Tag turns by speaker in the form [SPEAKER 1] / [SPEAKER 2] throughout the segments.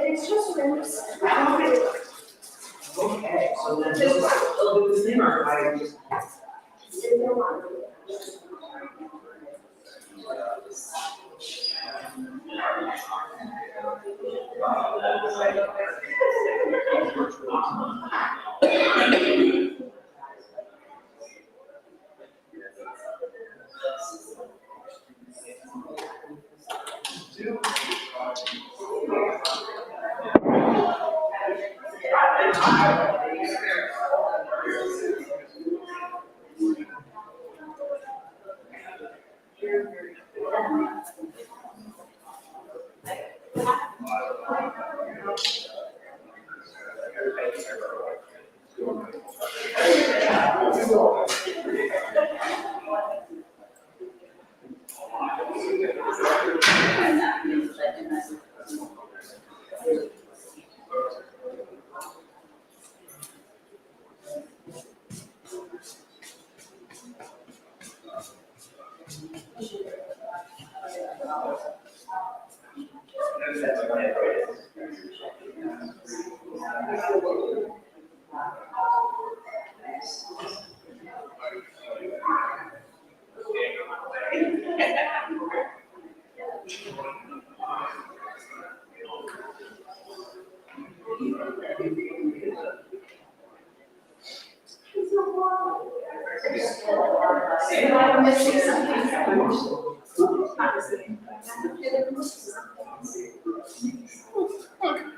[SPEAKER 1] It's just rooms.
[SPEAKER 2] Okay, so then this is a little bit the same, or I just.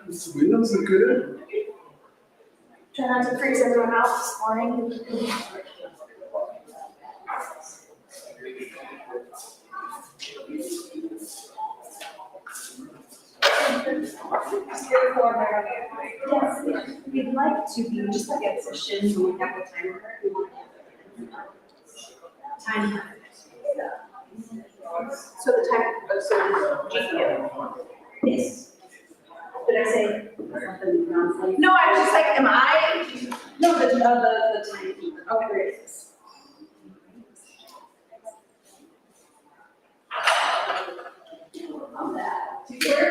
[SPEAKER 3] These windows are good.
[SPEAKER 1] Try not to freeze everyone out this morning. Yes, we'd like to be just like a session, we have a timer. Time. So the time, so GPM. Yes. Did I say? No, I was just like, am I? No, the time. Okay, there it is.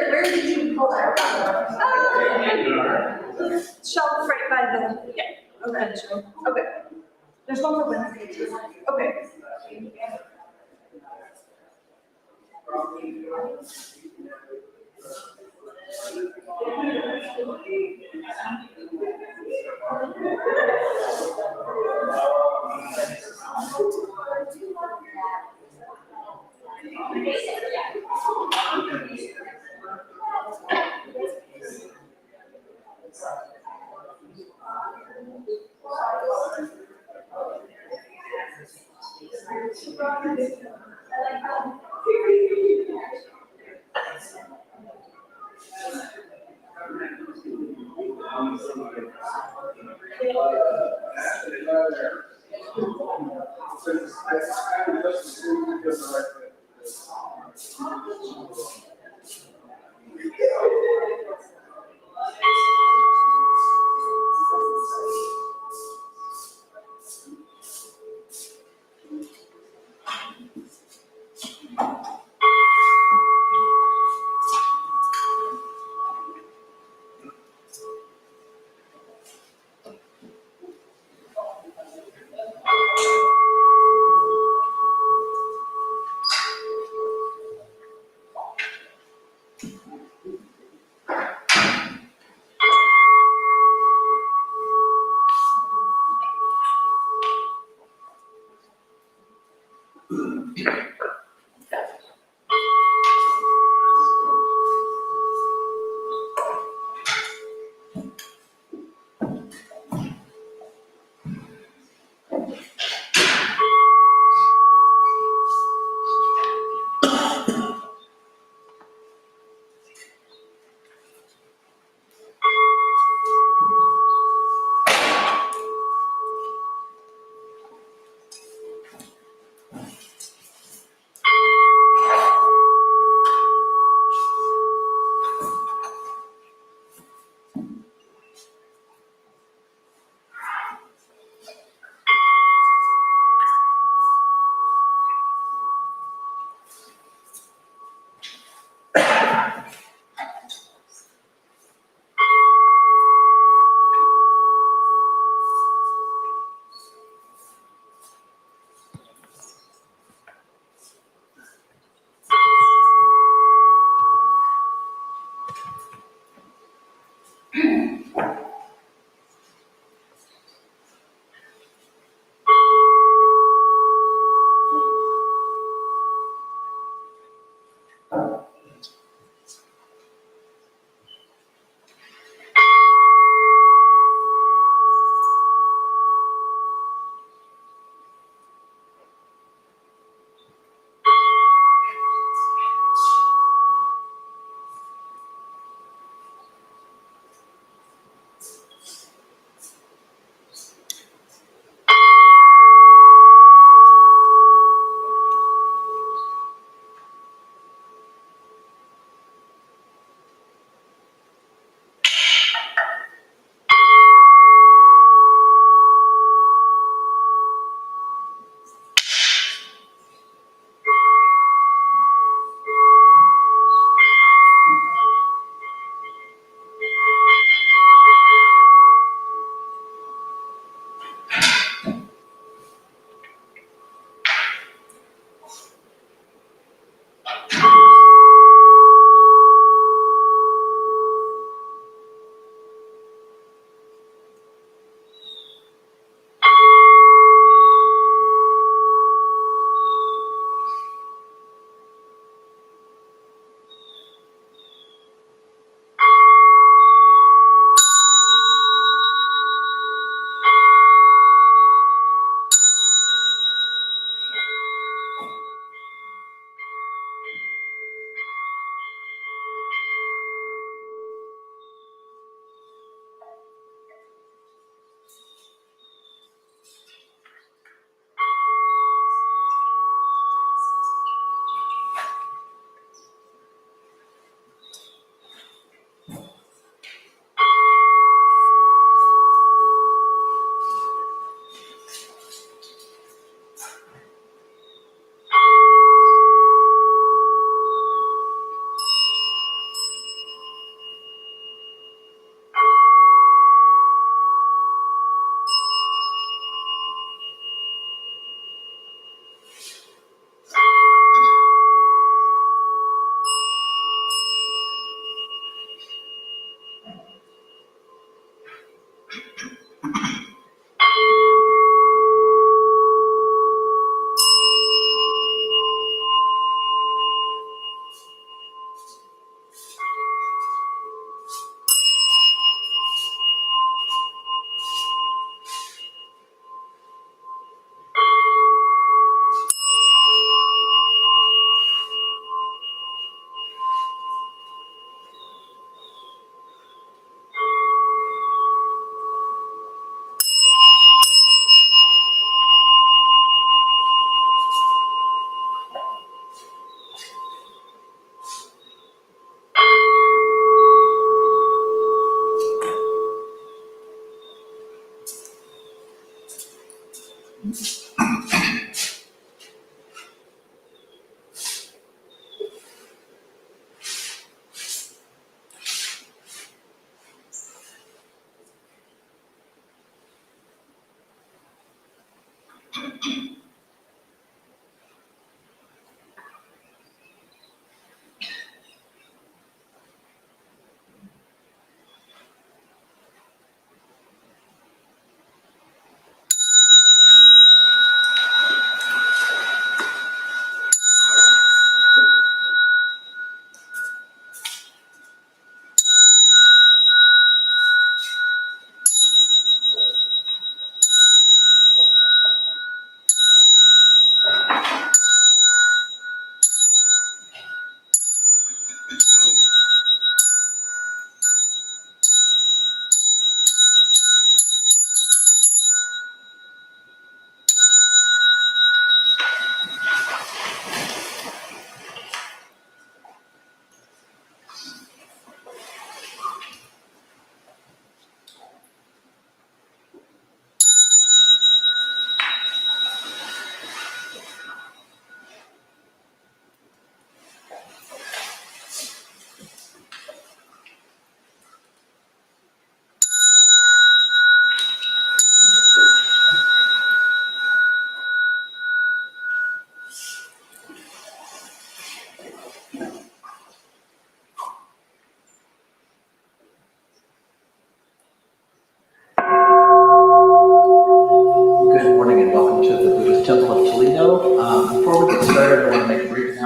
[SPEAKER 1] Where did you pull that from? Shelf right by the, yeah, okay, okay. There's one for Wednesday too. Okay.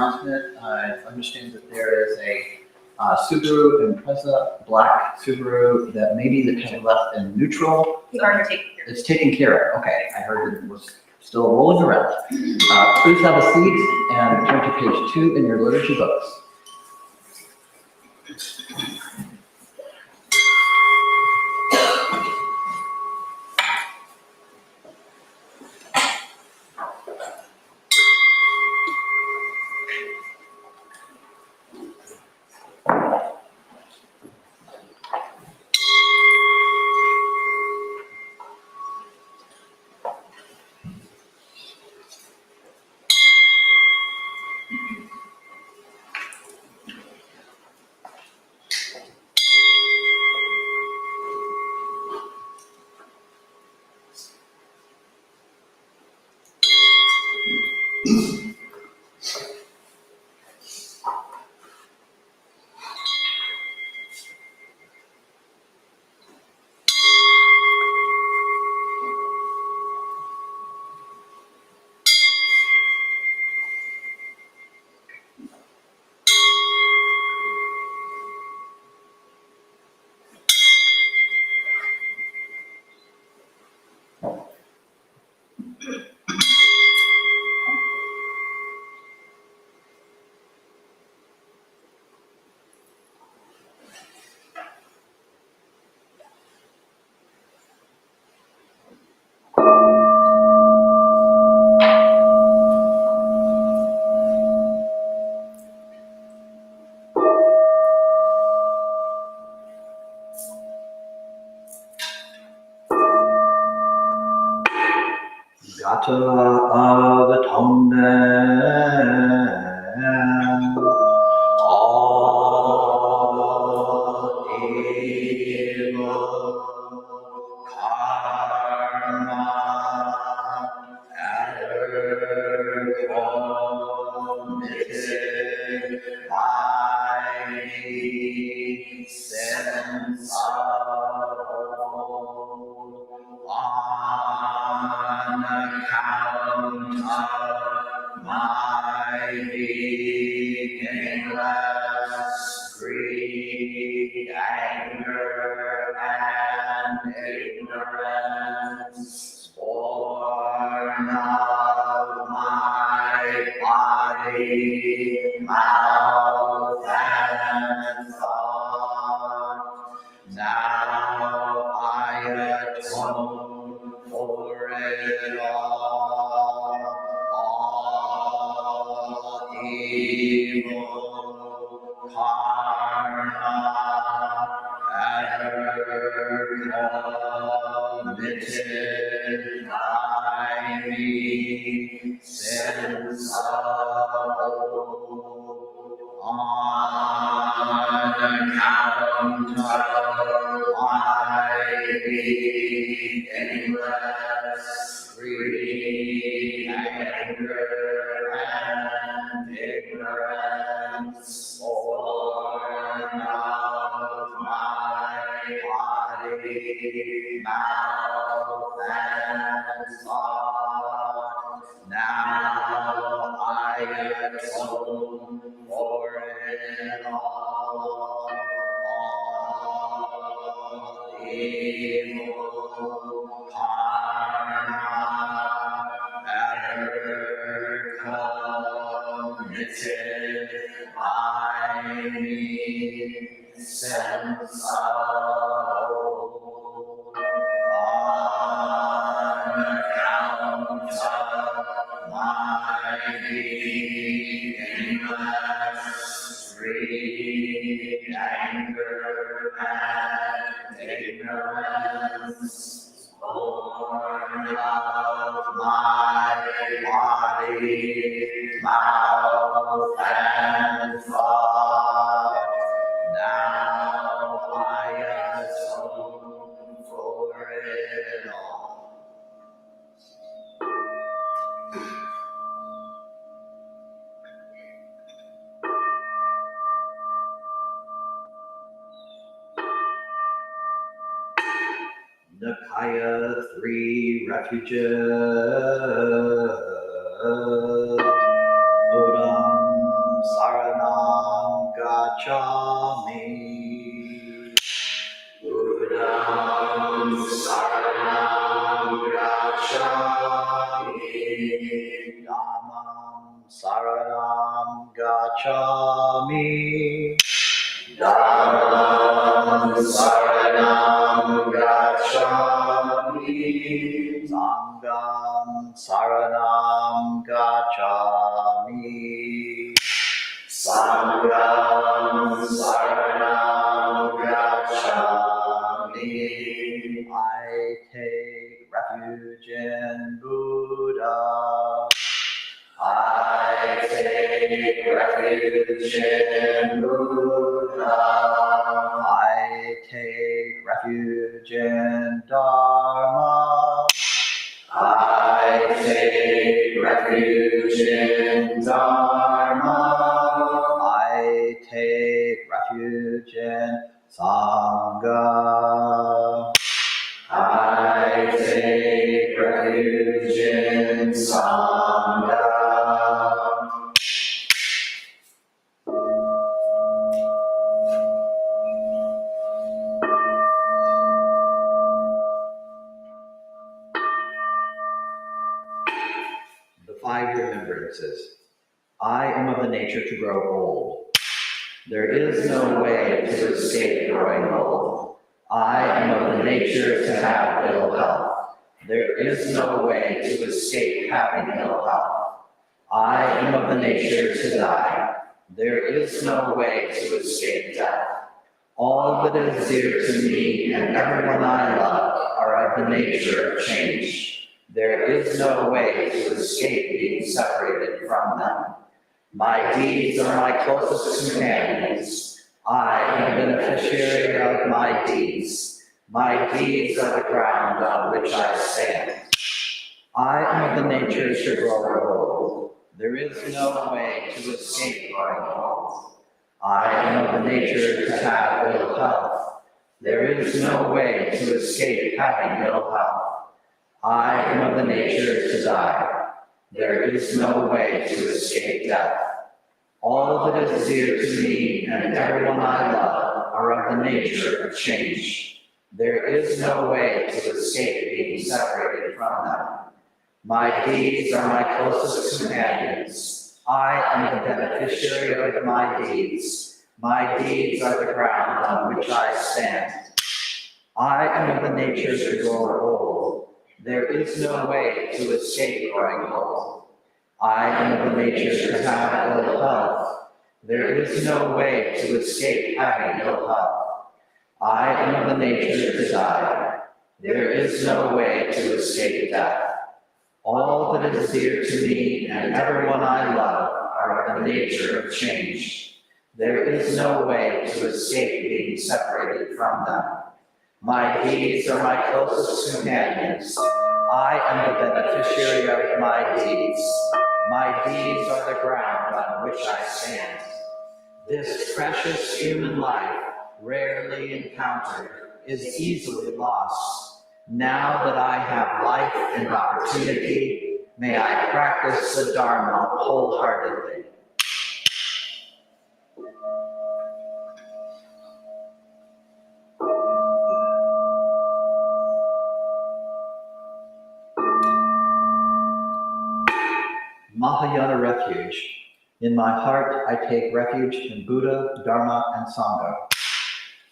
[SPEAKER 4] announcement. I understand that there is a Subaru Impreza, black Subaru that maybe the kind of left in neutral.
[SPEAKER 1] We've already taken care of it.
[SPEAKER 4] It's taken care of. Okay, I heard that it was still rolling around. Please have a seat and turn to page 2 in your liturgy books. Gata of atonement, all evil karma ever committed by me since of old, on account of my beginningless greed, anger, and ignorance, born of my body, mouth, and thought. Now I atone for it all evil karma ever committed by me since of old, on account of my beginningless greed, anger, and ignorance, born of my body, mouth, and thought. Now I atone for it all evil karma ever committed by me since of old, on account of my beginningless greed, anger, and ignorance, born of my body, mouth, and thought. Now I atone for it all. Nikaya 3 Refuges, Odam gacchami. Buddham saranam gacchami. Dhammam saranam gacchami. Dhammam saranam gacchami. Sangham saranam gacchami. Sangham saranam gacchami. I take refuge in Buddha. I take refuge in Buddha. I take refuge in Dharma. I take refuge in Dharma. I take refuge in Sangha. I take refuge in Sangha. The 5 remembrances. I am of the nature to grow old. There is no way to escape growing old. I am of the nature to have ill health. There is no way to escape having ill health. I am of the nature to die. There is no way to escape death. All that is dear to me and everyone I love are of the nature of change. There is no way to escape being separated from them. My deeds are my closest companions. I am a beneficiary of my deeds. My deeds are the ground on which I stand. I am of the nature to grow old. There is no way to escape growing old. I am of the nature to have ill health. There is no way to escape having ill health. I am of the nature to die. There is no way to escape death. All that is dear to me and everyone I love are of the nature of change. There is no way to escape being separated from them. My deeds are my closest companions. I am the beneficiary of my deeds. My deeds are the ground on which I stand. I am of the nature to grow old. There is no way to escape growing old. I am of the nature to have ill health. There is no way to escape having ill health. I am of the nature to die. There is no way to escape death. All that is dear to me and everyone I love are of the nature of change. There is no way to escape being separated from them. My deeds are my closest companions. I am the beneficiary of my deeds. My deeds are the ground on which I stand. This precious human life, rarely encountered, is easily lost. Now that I have life and opportunity, may I practice the Dharma wholeheartedly. Mahayana refuge. In my heart, I take refuge in Buddha, Dharma, and Sangha.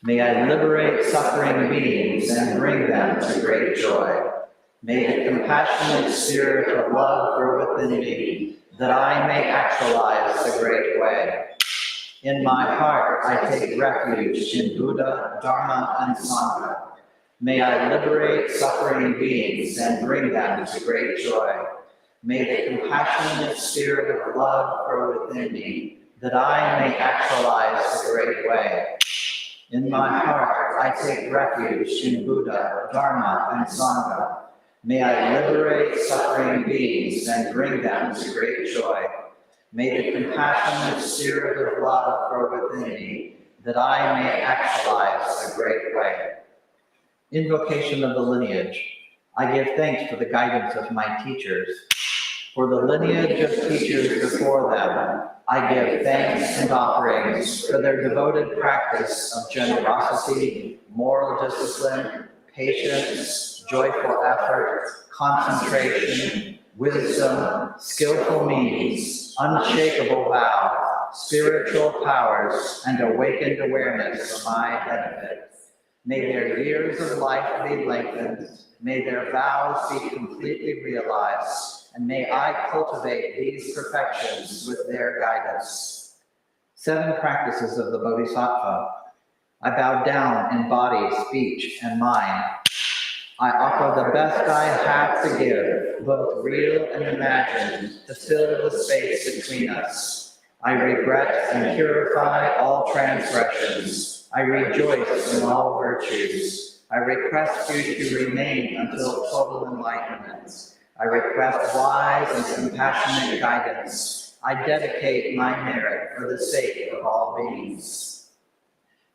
[SPEAKER 4] May I liberate suffering beings and bring them to great joy. May the compassionate spirit of love grow within me, that I may actualize the great way. In my heart, I take refuge in Buddha, Dharma, and Sangha. May I liberate suffering beings and bring them to great joy. May the compassionate spirit of love grow within me, that I may actualize the great way. In my heart, I take refuge in Buddha, Dharma, and Sangha. May I liberate suffering beings and bring them to great joy. May the compassionate spirit of love grow within me, that I may actualize the great way. Invocation of the lineage. I give thanks for the guidance of my teachers. For the lineage of teachers before them, I give thanks and offerings for their devoted practice of generosity, moral discipline, patience, joyful effort, concentration, wisdom, skillful means, unshakable vow, spiritual powers, and awakened awareness for my benefit. May their years of life be lengthened, may their vows be completely realized, and may I cultivate these perfections with their guidance. 7 practices of the Bodhisattva. I bow down in body, speech, and mind. I offer the best I have to give, both real and imagined, to fill the space between us. I regret and purify all transgressions. I rejoice in all virtues. I request you to remain until total enlightenment. I request wise and compassionate guidance. I dedicate my merit for the sake of all beings.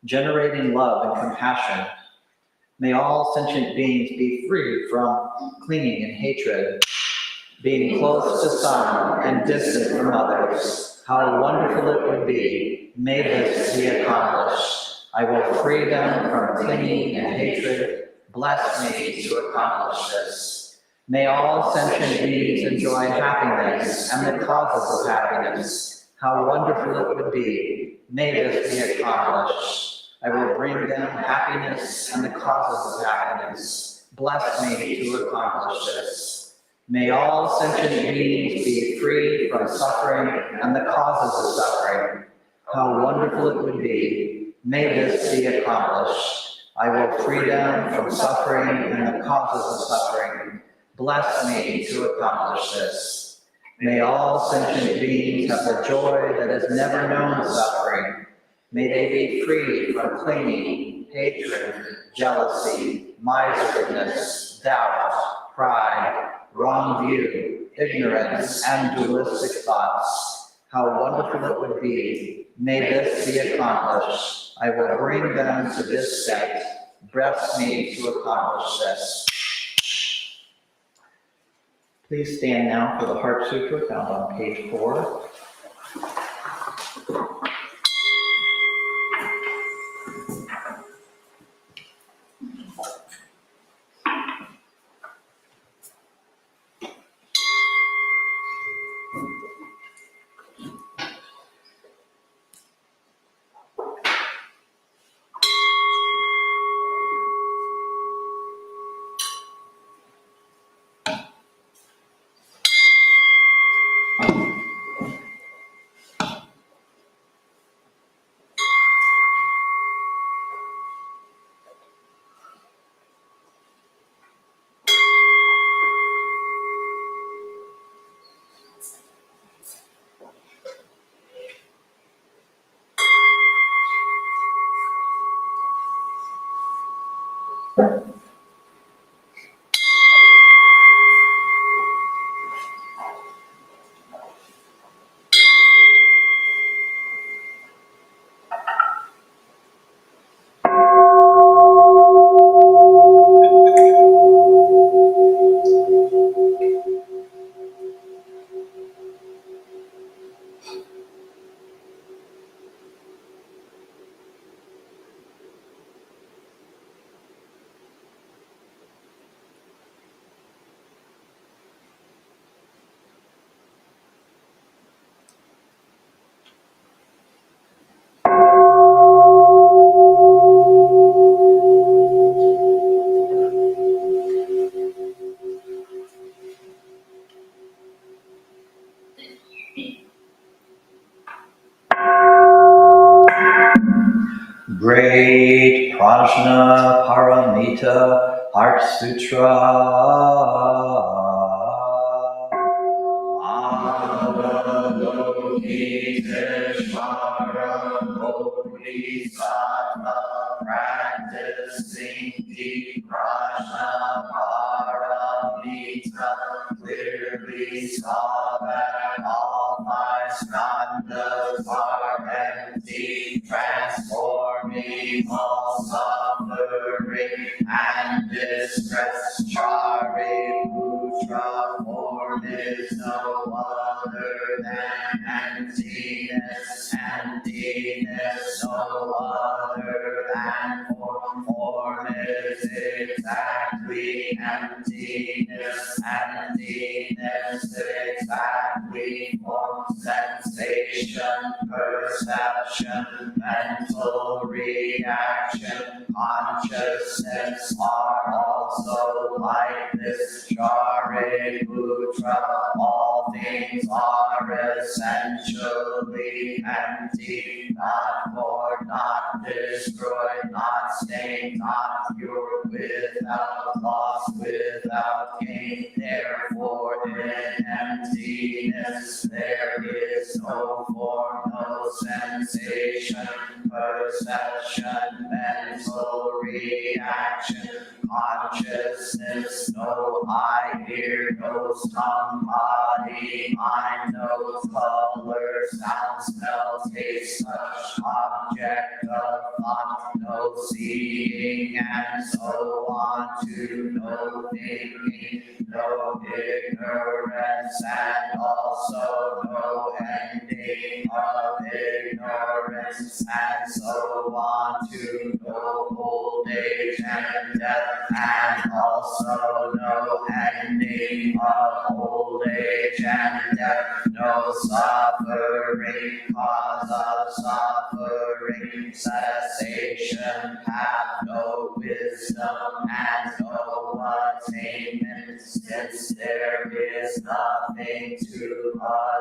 [SPEAKER 4] Generating love and compassion. May all sentient beings be free from clinging and hatred, being close to some and distant from others. How wonderful it would be. May this be accomplished. I will free them from clinging and hatred. Bless me to accomplish this. May all sentient beings enjoy happiness and the causes of happiness. How wonderful it would be. May this be accomplished. I will bring them happiness and the causes of happiness. Bless me to accomplish this. May all sentient beings be free from suffering and the causes of suffering. How wonderful it would be. May this be accomplished. I will free them from suffering and the causes of suffering. Bless me to accomplish this. May all sentient beings have the joy that has never known suffering. May they be free from clinging, hatred, jealousy, miserliness, doubt, pride, wrong view, ignorance, and dualistic thoughts. How wonderful it would be. May this be accomplished. I will bring them to this state. Bless me to accomplish this. Please stand now for the Heart Sutra found on page 4. Great Prajna Paramita Heart Sutra. Avalokiteshvara Bodhisattva practicing deep Prajna Paramita clearly saw that all 5 skandhas are empty, transforming all suffering and distress. Chariputra form is no body, form, sensation, perception, mental reaction, consciousness are also like this Shariputra. All things are essentially empty, not born, not destroyed, not stained, not pure, without loss, without gain. Therefore, in emptiness there is no form, no sensation, perception, mental reaction, consciousness, no eye, ear, nose, tongue, body, mind, no color, sound, smell, taste, touch, object of thought, no seeing, and so on, to no thinking, no ignorance, and also no ending of ignorance, and so on, to no old age and death, and also no ending of old age and death, no suffering, cause of suffering, cessation, have no wisdom, and no attainment, since there is nothing to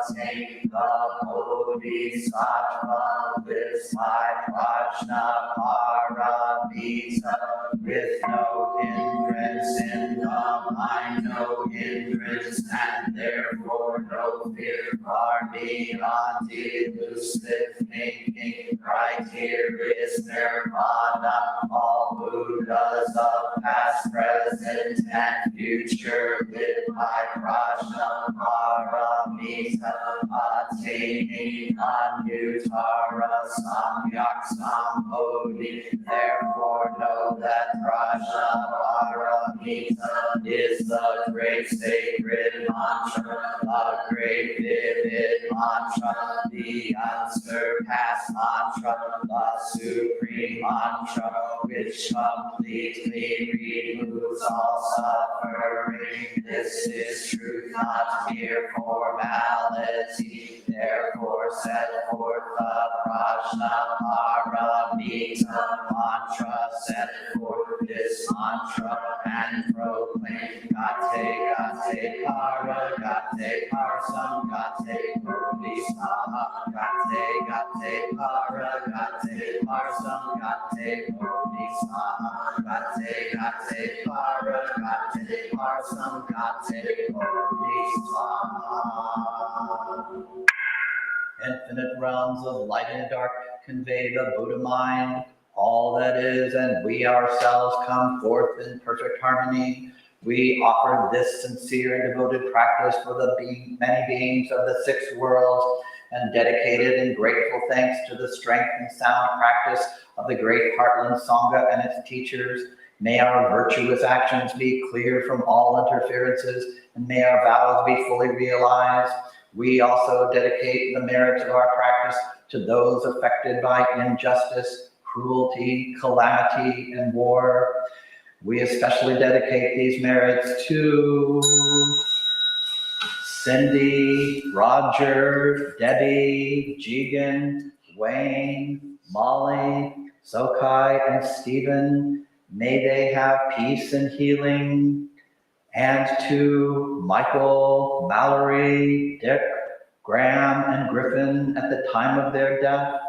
[SPEAKER 4] attain. The Bodhisattva lives by prajna paramita, with no hindrance in the mind, no hindrance, and therefore no fear, far beyond elusive thinking. Right here is nirvana. All Buddhas of past, present, and future live by prajna paramita, attaining anuttara samyak sambodhi. Therefore know that prajna paramita is the great sacred mantra, the great vivid mantra, the unsurpassed mantra, the supreme mantra, which completely removes all suffering. This is truth, not mere formality. Therefore set forth the prajna paramita mantra, set forth this mantra and proclaim Gate para, Gate parsam, Gate bodhisattva, Gate para, Gate parsam, Gate bodhisattva, Gate para, Gate parsam, Gate bodhisattva. Infinite realms of light and dark convey the Buddha mind. All that is and we ourselves come forth in perfect harmony. We offer this sincere and devoted practice for the many beings of the 6 worlds, and dedicated in grateful thanks to the strength and sound practice of the great Heartland Sangha and its teachers. May our virtuous actions be clear from all interferences, and may our vows be fully realized. We also dedicate the merits of our practice to those affected by injustice, cruelty, calamity, and war. We especially dedicate these merits to Cindy, Roger, Debbie, Jigan, Wayne, Molly, Sokai, and Stephen. May they have peace and healing. And to Michael, Mallory, Dick, Graham, and Griffin at the time of their death.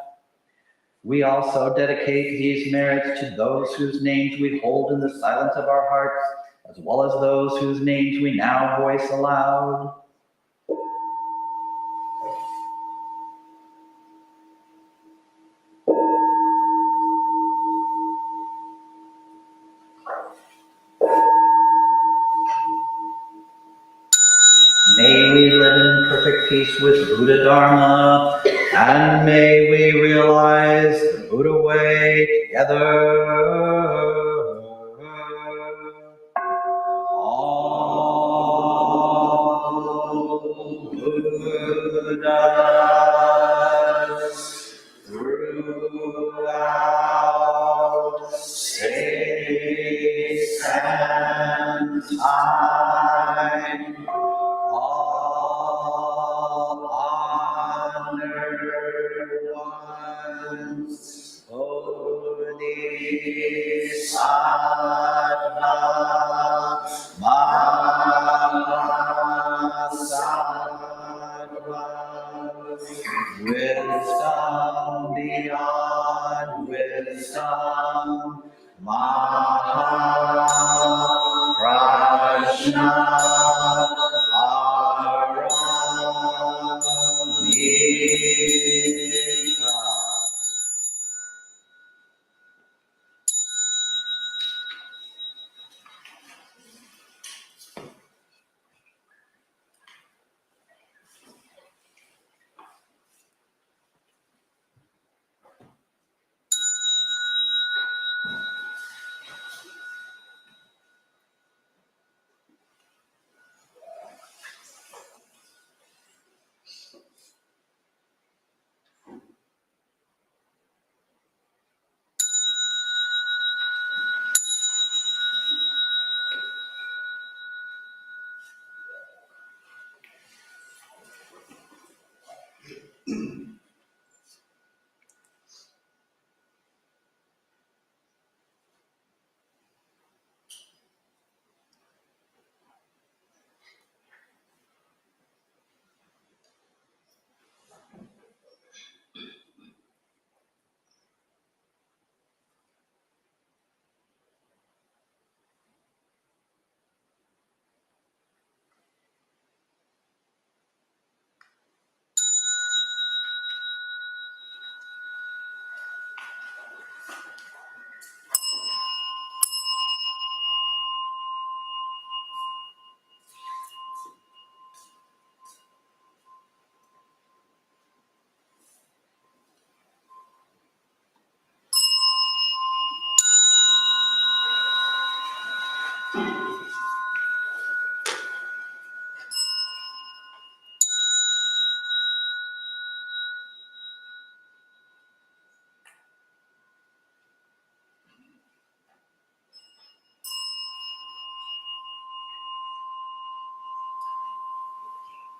[SPEAKER 4] We also dedicate these merits to those whose names we hold in the silence of our hearts, as well as those whose names we now voice aloud. May we live in perfect peace with Buddha Dharma, and may we realize the Buddha way together. All Buddhas throughout space and time, all Sattva Mahasattva. Wisdom beyond wisdom. Mahaprajna Aramika.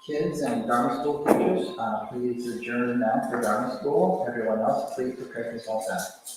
[SPEAKER 5] Kids and Dharma school teachers, please adjourn now for Dharma school. Everyone else, please prepare yourselves out.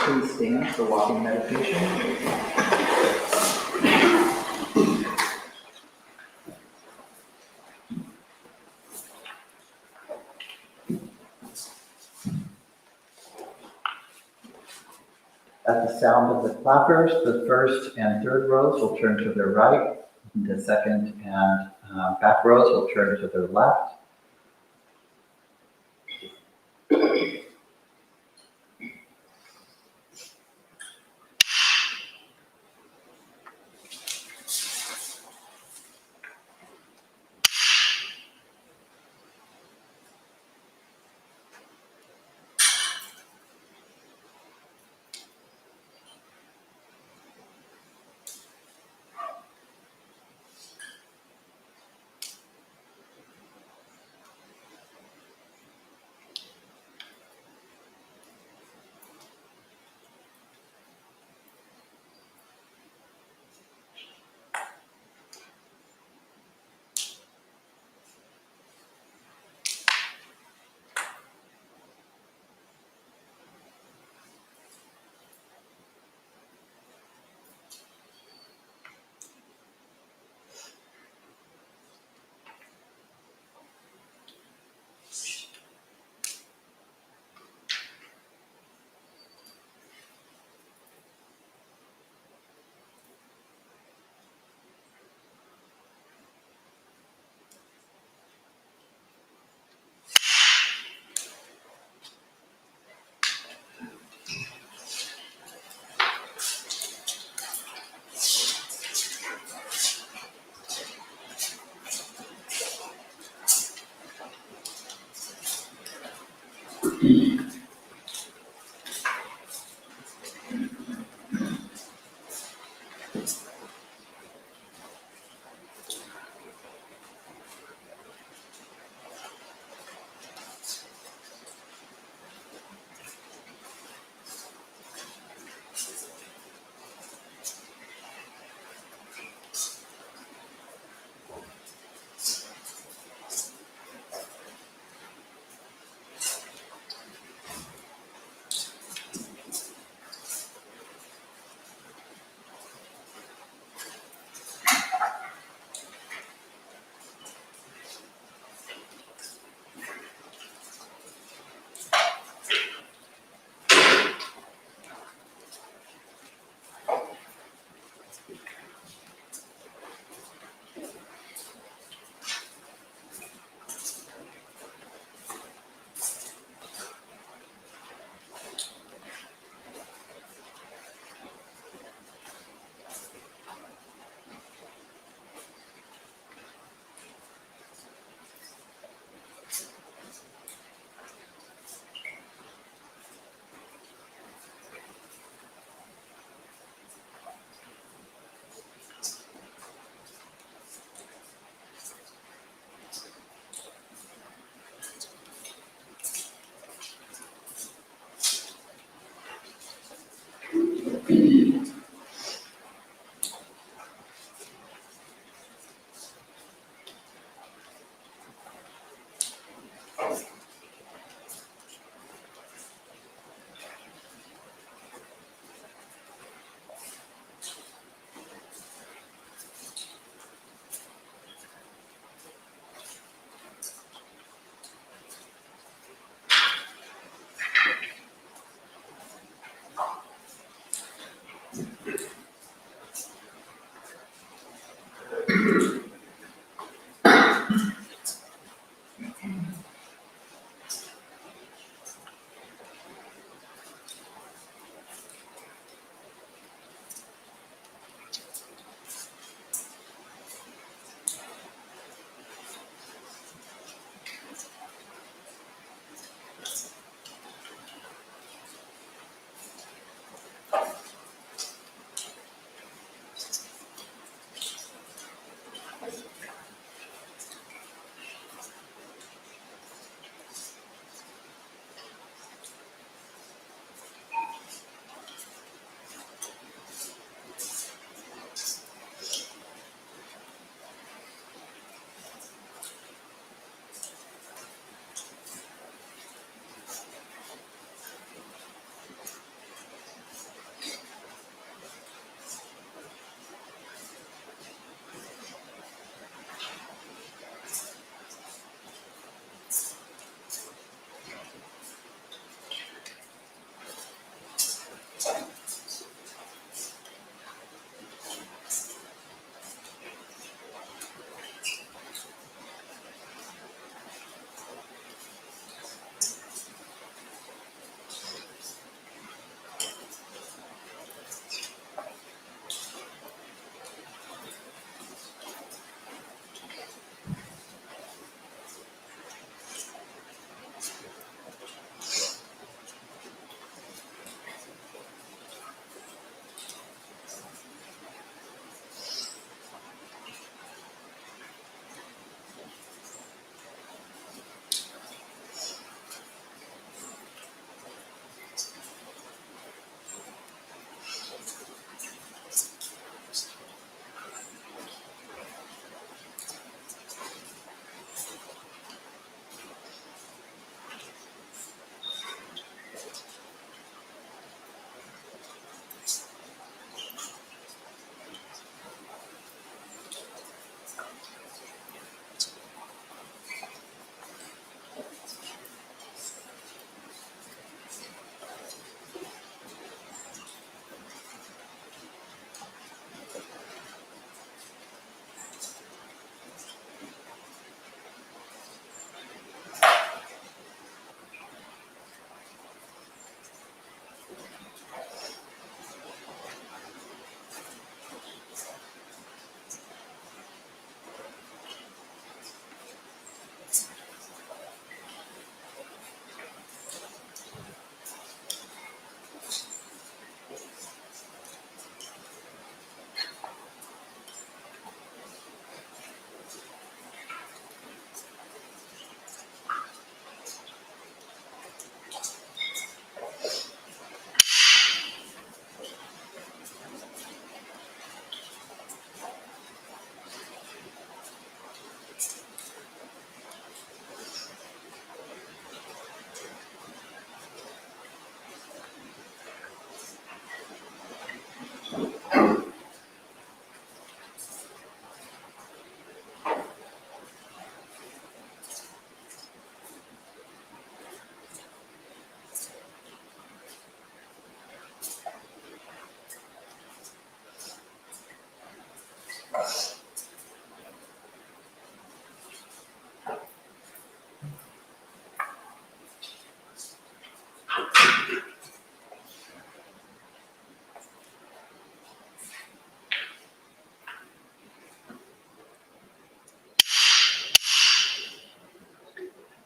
[SPEAKER 5] please stand for walking meditation. At the sound of the clappers, the first and third rows will turn to their right. The second and back rows will turn to their left.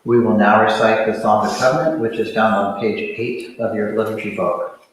[SPEAKER 5] We will now recite the Song of Covenant, which is found on page 8 of your liturgy book.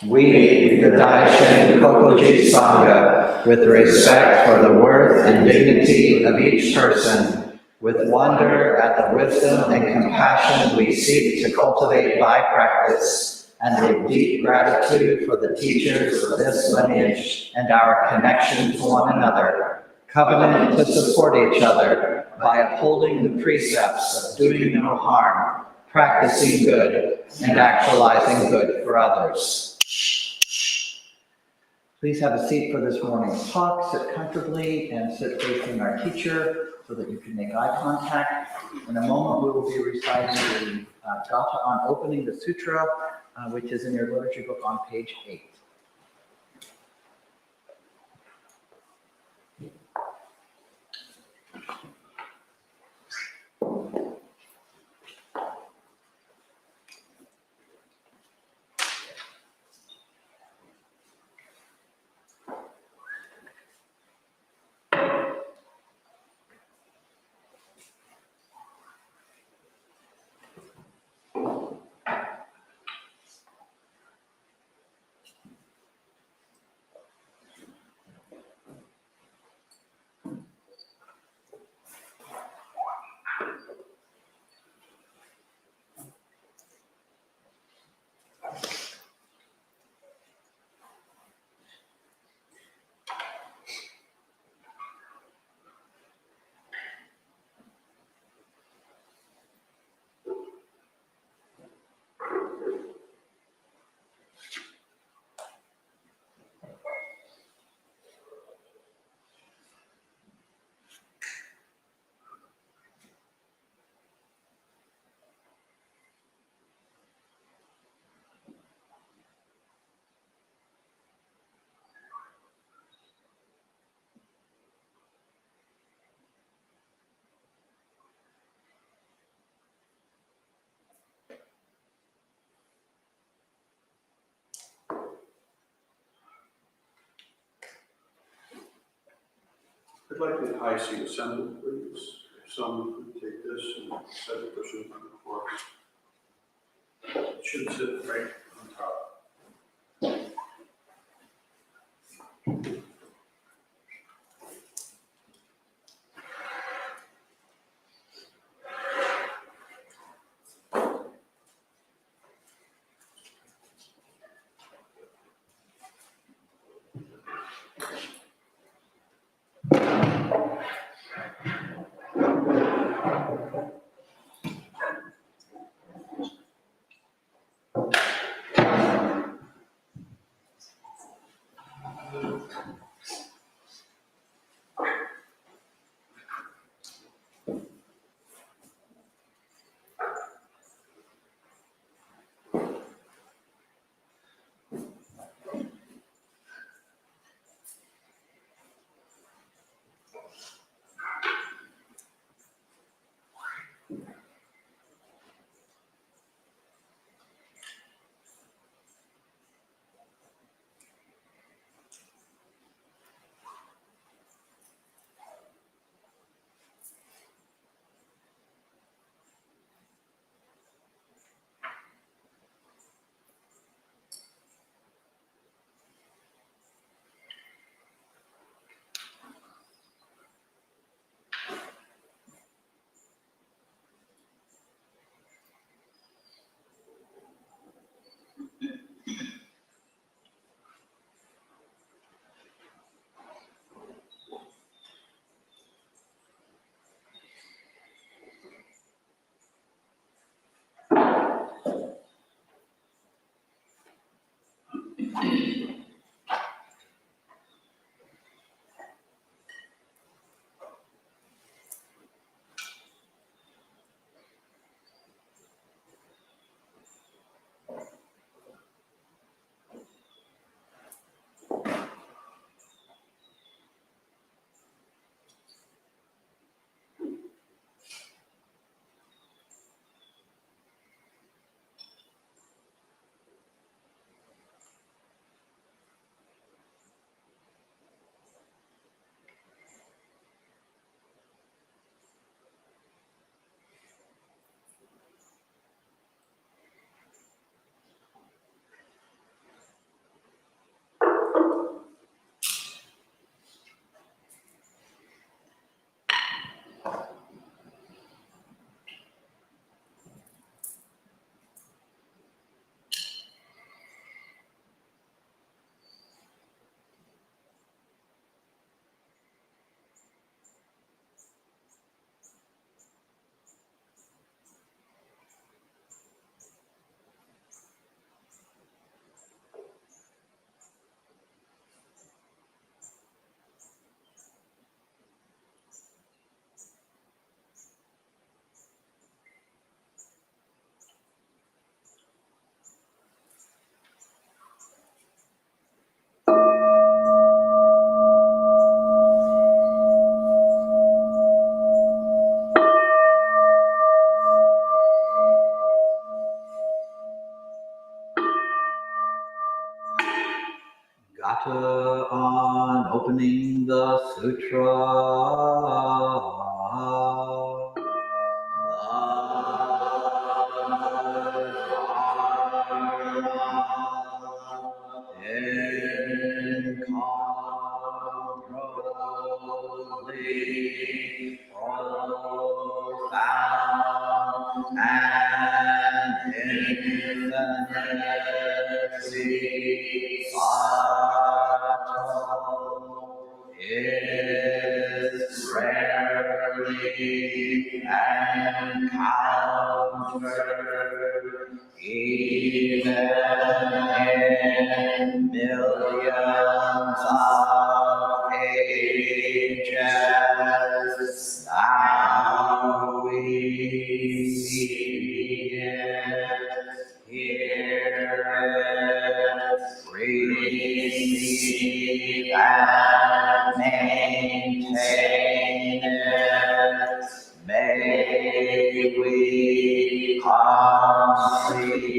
[SPEAKER 5] We, the Daishin Kokoji Sangha, with respect for the worth and dignity of each person, with wonder at the wisdom and compassion we seek to cultivate by practice, and with deep gratitude for the teachers of this lineage and our connection to one another, covenant to support each other by upholding the precepts of doing no harm, practicing good, and actualizing good for others. Please have a seat for this morning's talk. Sit comfortably and sit facing our teacher so that you can make eye contact. In a moment, we will be reciting the Gatha on opening the sutra, which is in your liturgy book on page 8.
[SPEAKER 3] I'd like the high seat assembled, please. If someone could take this and set the cushion on the floor. It should sit right on top.
[SPEAKER 4] Gata on opening the sutra. Incomparably profound and infinitely subtle is rarely encountered even in millions of ages. Now we see it, hear it, receive and maintain it. May we completely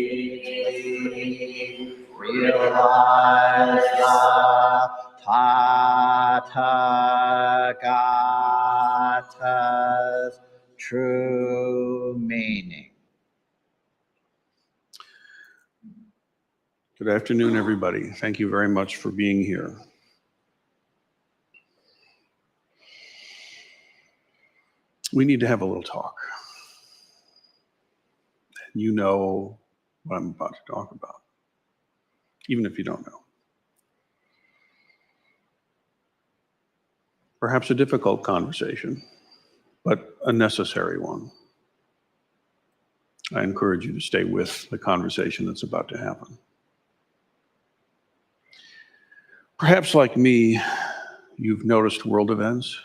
[SPEAKER 4] realize the Tathagata's true meaning.
[SPEAKER 3] Good afternoon, everybody. Thank you very much for being here. We need to have a little talk. You know what I'm about to talk about, even if you don't know. Perhaps a difficult conversation, but a necessary one. I encourage you to stay with the conversation that's about to happen. Perhaps like me, you've noticed world events.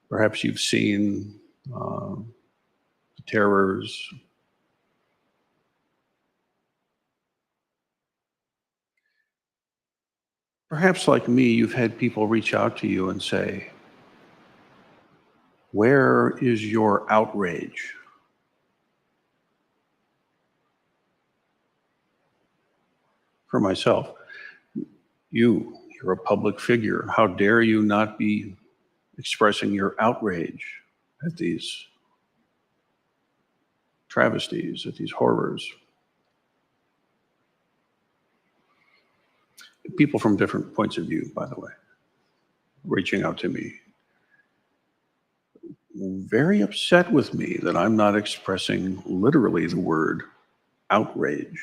[SPEAKER 3] Perhaps you've seen the terrors. Perhaps like me, you've had people reach out to you and say, "Where is your outrage?" For myself, you're a public figure. How dare you not be expressing your outrage at these travesties, at these horrors? People from different points of view, by the way, reaching out to me. Very upset with me that I'm not expressing literally the word outrage.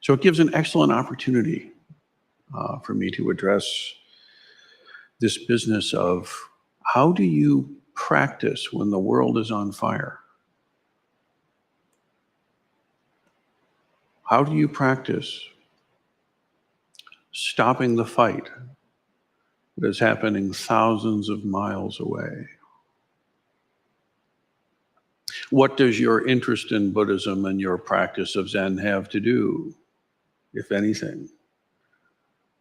[SPEAKER 3] So it gives an excellent opportunity for me to address this business of how do you practice when the world is on fire? How do you practice stopping the fight that is happening thousands of miles away? What does your interest in Buddhism and your practice of Zen have to do, if anything,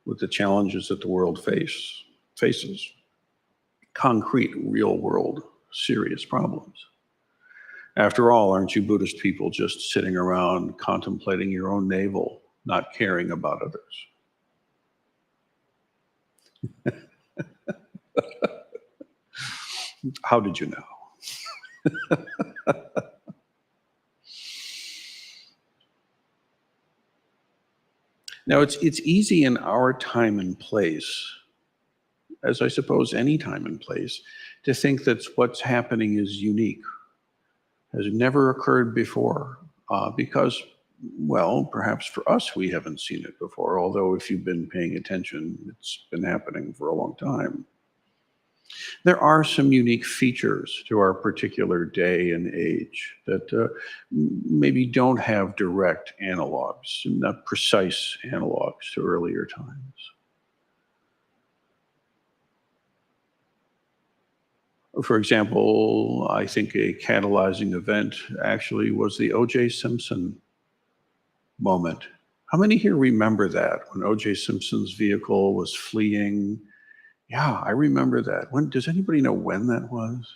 [SPEAKER 3] with the challenges that the world faces? Concrete, real world, serious problems. After all, aren't you Buddhist people just sitting around contemplating your own navel, not caring about others? How did you know? Now, it's easy in our time and place, as I suppose any time and place, to think that what's happening is unique, has never occurred before, because, well, perhaps for us, we haven't seen it before, although if you've been paying attention, it's been happening for a long time. There are some unique features to our particular day and age that maybe don't have direct analogs, not precise analogs to earlier times. For example, I think a catalyzing event actually was the O.J. Simpson moment. How many here remember that, when O.J. Simpson's vehicle was fleeing? Yeah, I remember that. Does anybody know when that was?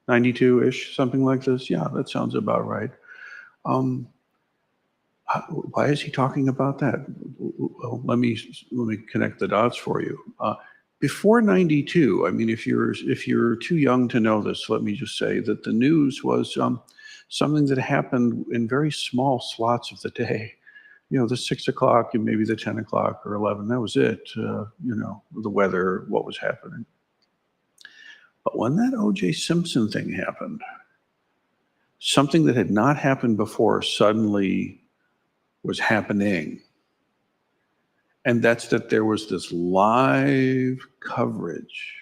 [SPEAKER 3] 92-ish, something like this? Yeah, that sounds about right. Why is he talking about that? Well, let me connect the dots for you. Before 92, I mean, if you're too young to know this, let me just say that the news was something that happened in very small slots of the day. You know, the 6 o'clock and maybe the 10 o'clock or 11, that was it. You know, the weather, what was happening. But when that O.J. Simpson thing happened, something that had not happened before suddenly was happening. And that's that there was this live coverage.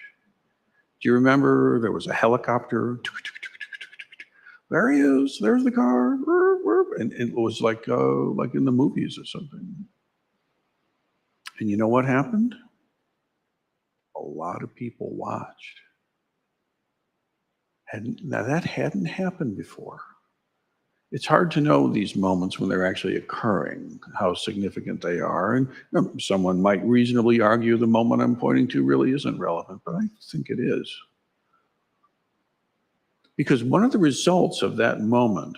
[SPEAKER 3] Do you remember there was a helicopter? There he is, there's the car. And it was like in the movies or something. And you know what happened? A lot of people watched. Now that hadn't happened before. It's hard to know these moments when they're actually occurring, how significant they are. And someone might reasonably argue the moment I'm pointing to really isn't relevant, but I think it is. Because one of the results of that moment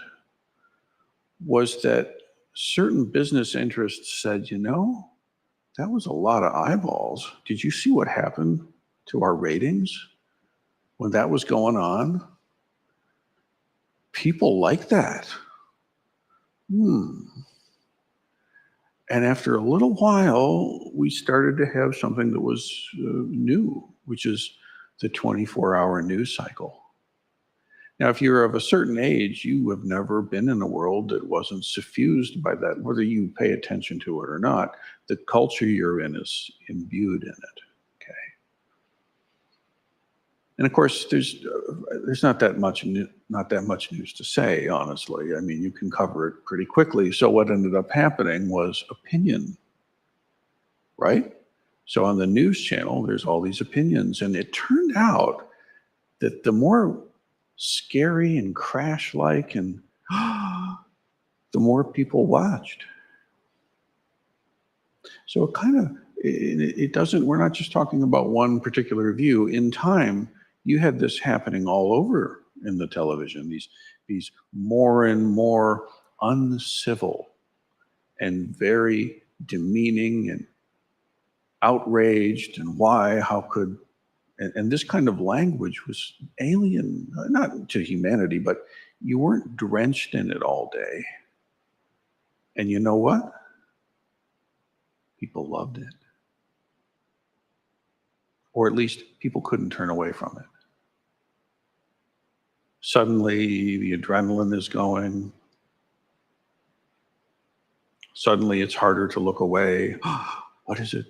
[SPEAKER 3] was that certain business interests said, you know, that was a lot of eyeballs. Did you see what happened to our ratings when that was going on? People like that. And after a little while, we started to have something that was new, which is the 24-hour news cycle. Now, if you're of a certain age, you have never been in a world that wasn't suffused by that, whether you pay attention to it or not. The culture you're in is imbued in it. Okay. And of course, there's not that much news to say, honestly. I mean, you can cover it pretty quickly. So what ended up happening was opinion, right? So on the news channel, there's all these opinions, and it turned out that the more scary and crash-like and the more people watched. So it doesn't, we're not just talking about one particular view. In time, you had this happening all over in the television, these more and more uncivil and very demeaning and outraged, and why, how could, and this kind of language was alien, not to humanity, but you weren't drenched in it all day. And you know what? People loved it. Or at least people couldn't turn away from it. Suddenly the adrenaline is going. Suddenly it's harder to look away. What is it?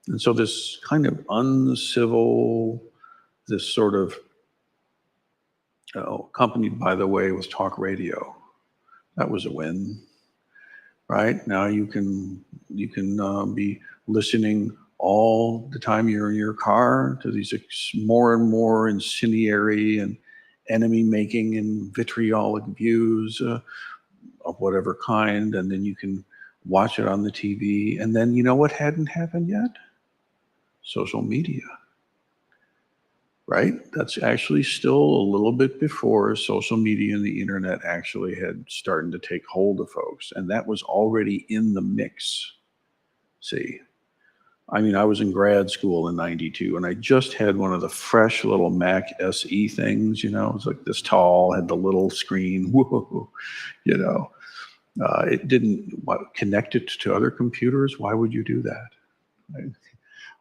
[SPEAKER 3] And so this kind of uncivil, this sort of, accompanied, by the way, with talk radio. That was a win, right? Now you can be listening all the time you're in your car to these more and more incendiary and enemy-making and vitriolic views of whatever kind, and then you can watch it on the TV. And then you know what hadn't happened yet? Social media. Right? That's actually still a little bit before social media and the internet actually had started to take hold of folks. And that was already in the mix. See, I mean, I was in grad school in 92 and I just had one of the fresh little Mac SE things, you know, it was like this tall, had the little screen, whoa, you know. It didn't connect it to other computers. Why would you do that?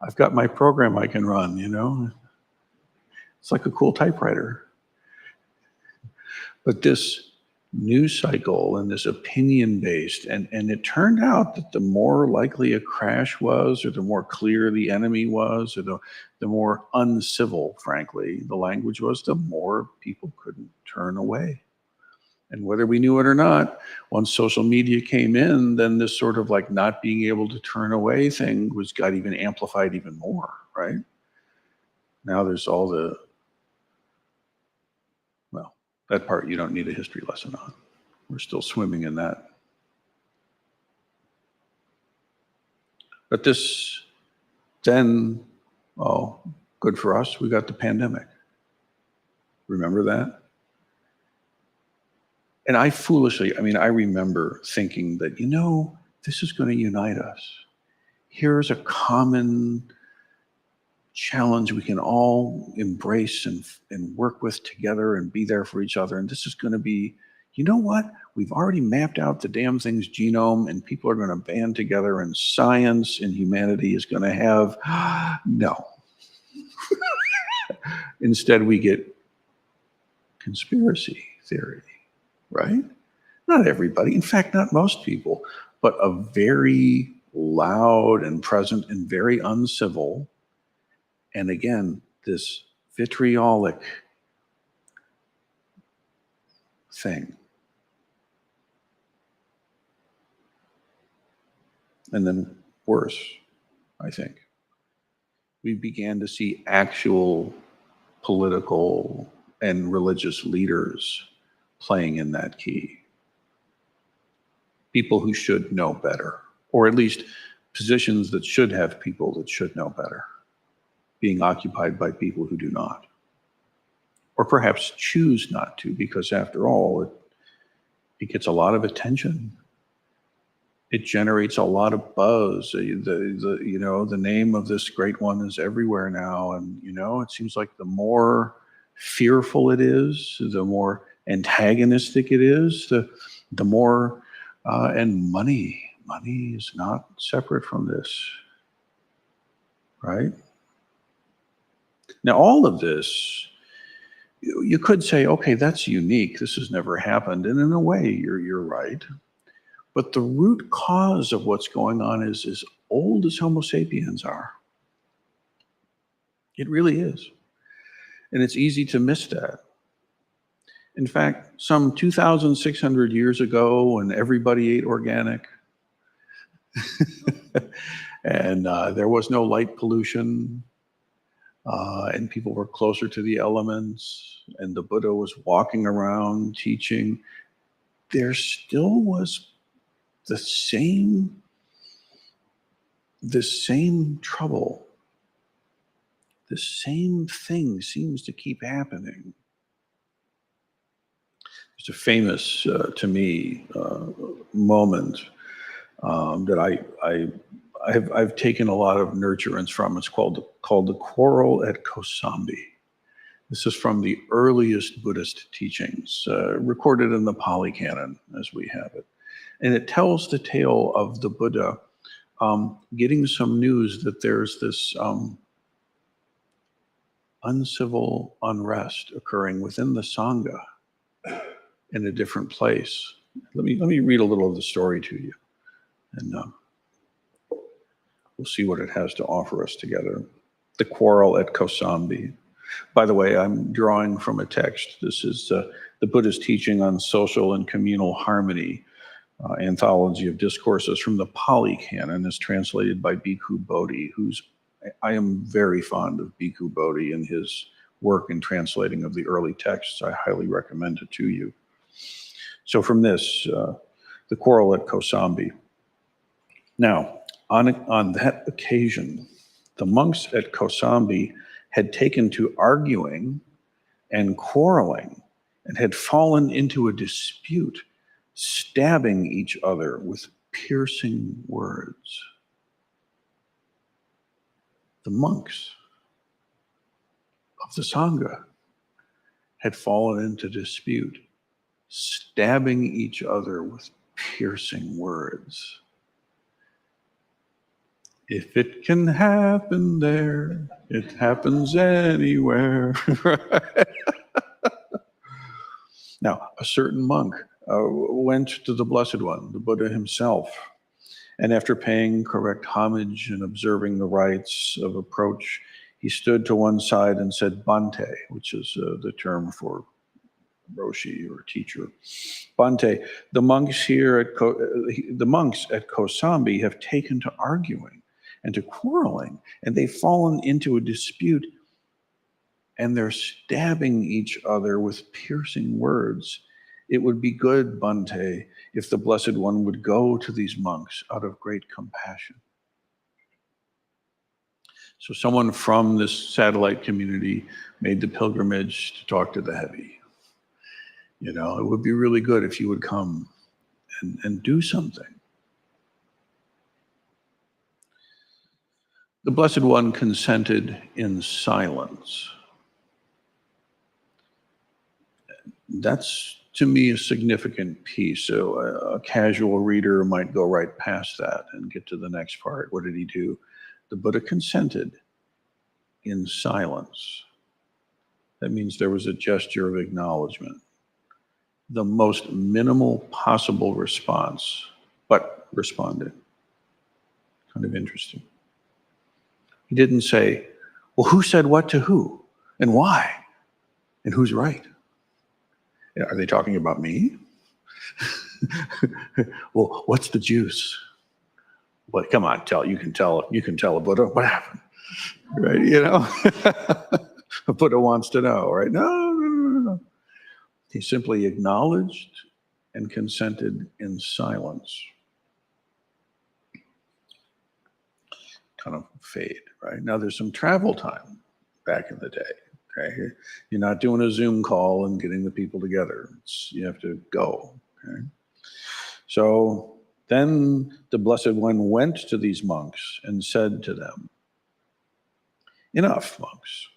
[SPEAKER 3] I've got my program I can run, you know. It's like a cool typewriter. But this news cycle and this opinion-based, and it turned out that the more likely a crash was, or the more clear the enemy was, or the more uncivil, frankly, the language was, the more people couldn't turn away. And whether we knew it or not, once social media came in, then this sort of like not being able to turn away thing got even amplified even more, right? Now there's all the, well, that part you don't need a history lesson on. We're still swimming in that. But this, then, oh, good for us, we got the pandemic. Remember that? And I foolishly, I remember thinking that, this is going to unite us. Here's a common challenge we can all embrace and work with together and be there for each other. And this is going to be, you know what? We've already mapped out the damn thing's genome, and people are going to band together, and science and humanity is going to have, no. Instead, we get conspiracy theory, right? Not everybody, in fact, not most people, but a very loud and present and very uncivil, and again, this vitriolic thing. And then worse, I think. We began to see actual political and religious leaders playing in that key. People who should know better, or at least positions that should have people that should know better, being occupied by people who do not. Or perhaps choose not to, because after all, it gets a lot of attention. It generates a lot of buzz. The name of this great one is everywhere now. And, it seems like the more fearful it is, the more antagonistic it is, the more, and money is not separate from this, right? Now, all of this, you could say, okay, that's unique. This has never happened. And in a way, you're right. But the root cause of what's going on is as old as Homo sapiens are. It really is. And it's easy to miss that. In fact, some 2,600 years ago, when everybody ate organic, and there was no light pollution, and people were closer to the elements, and the Buddha was walking around teaching, there still was the same trouble. The same thing seems to keep happening. It's a famous, to me, moment that I've taken a lot of nurturance from. It's called the Quarrel at Kosambi. This is from the earliest Buddhist teachings, recorded in the Pali Canon, as we have it. And it tells the tale of the Buddha getting some news that there's this uncivil unrest occurring within the Sangha in a different place. Let me read a little of the story to you, and we'll see what it has to offer us together. The Quarrel at Kosambi. By the way, I'm drawing from a text. This is the Buddhist teaching on social and communal harmony, anthology of discourses from the Pali Canon, is translated by Bhikkhu Bodhi, I am very fond of Bhikkhu Bodhi and his work in translating of the early texts. I highly recommend it to you. So from this, the Quarrel at Kosambi. Now, on that occasion, the monks at Kosambi had taken to arguing and quarreling and had fallen into a dispute, stabbing each other with piercing words. The monks of the Sangha had fallen into dispute, stabbing each other with piercing words. If it can happen there, it happens anywhere. Now, a certain monk went to the Blessed One, the Buddha himself, and after paying correct homage and observing the rites of approach, he stood to one side and said, Bhante, which is the term for Roshi or teacher. Bhante, the monks at Kosambi have taken to arguing and to quarreling, and they've fallen into a dispute, and they're stabbing each other with piercing words. It would be good, Bhante, if the Blessed One would go to these monks out of great compassion. So someone from this satellite community made the pilgrimage to talk to the heavy. You know, it would be really good if you would come and do something. The Blessed One consented in silence. That's, to me, a significant piece. So a casual reader might go right past that and get to the next part. What did he do? The Buddha consented in silence. That means there was a gesture of acknowledgement. The most minimal possible response, but responded. Kind of interesting. He didn't say, well, who said what to who? And why? And who's right? Are they talking about me? Well, what's the juice? What? Come on, you can tell a Buddha what happened, right? You know, a Buddha wants to know, right? No. He simply acknowledged and consented in silence. Kind of fade, right? Now there's some travel time back in the day. Okay, you're not doing a Zoom call and getting the people together. You have to go. Okay, so then the Blessed One went to these monks and said to them, "Enough, monks.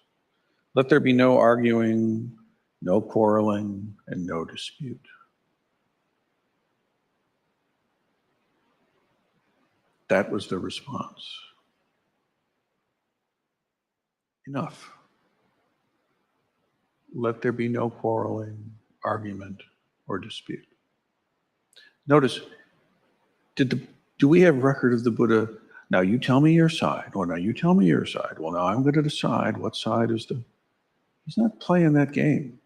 [SPEAKER 3] Let there be no arguing, no quarreling, and no dispute." That was the response. Enough. Let there be no quarreling, argument, or dispute. Notice, do we have record of the Buddha? Now you tell me your side, or now you tell me your side. Well, now I'm going to decide what side is the. He's not playing that game.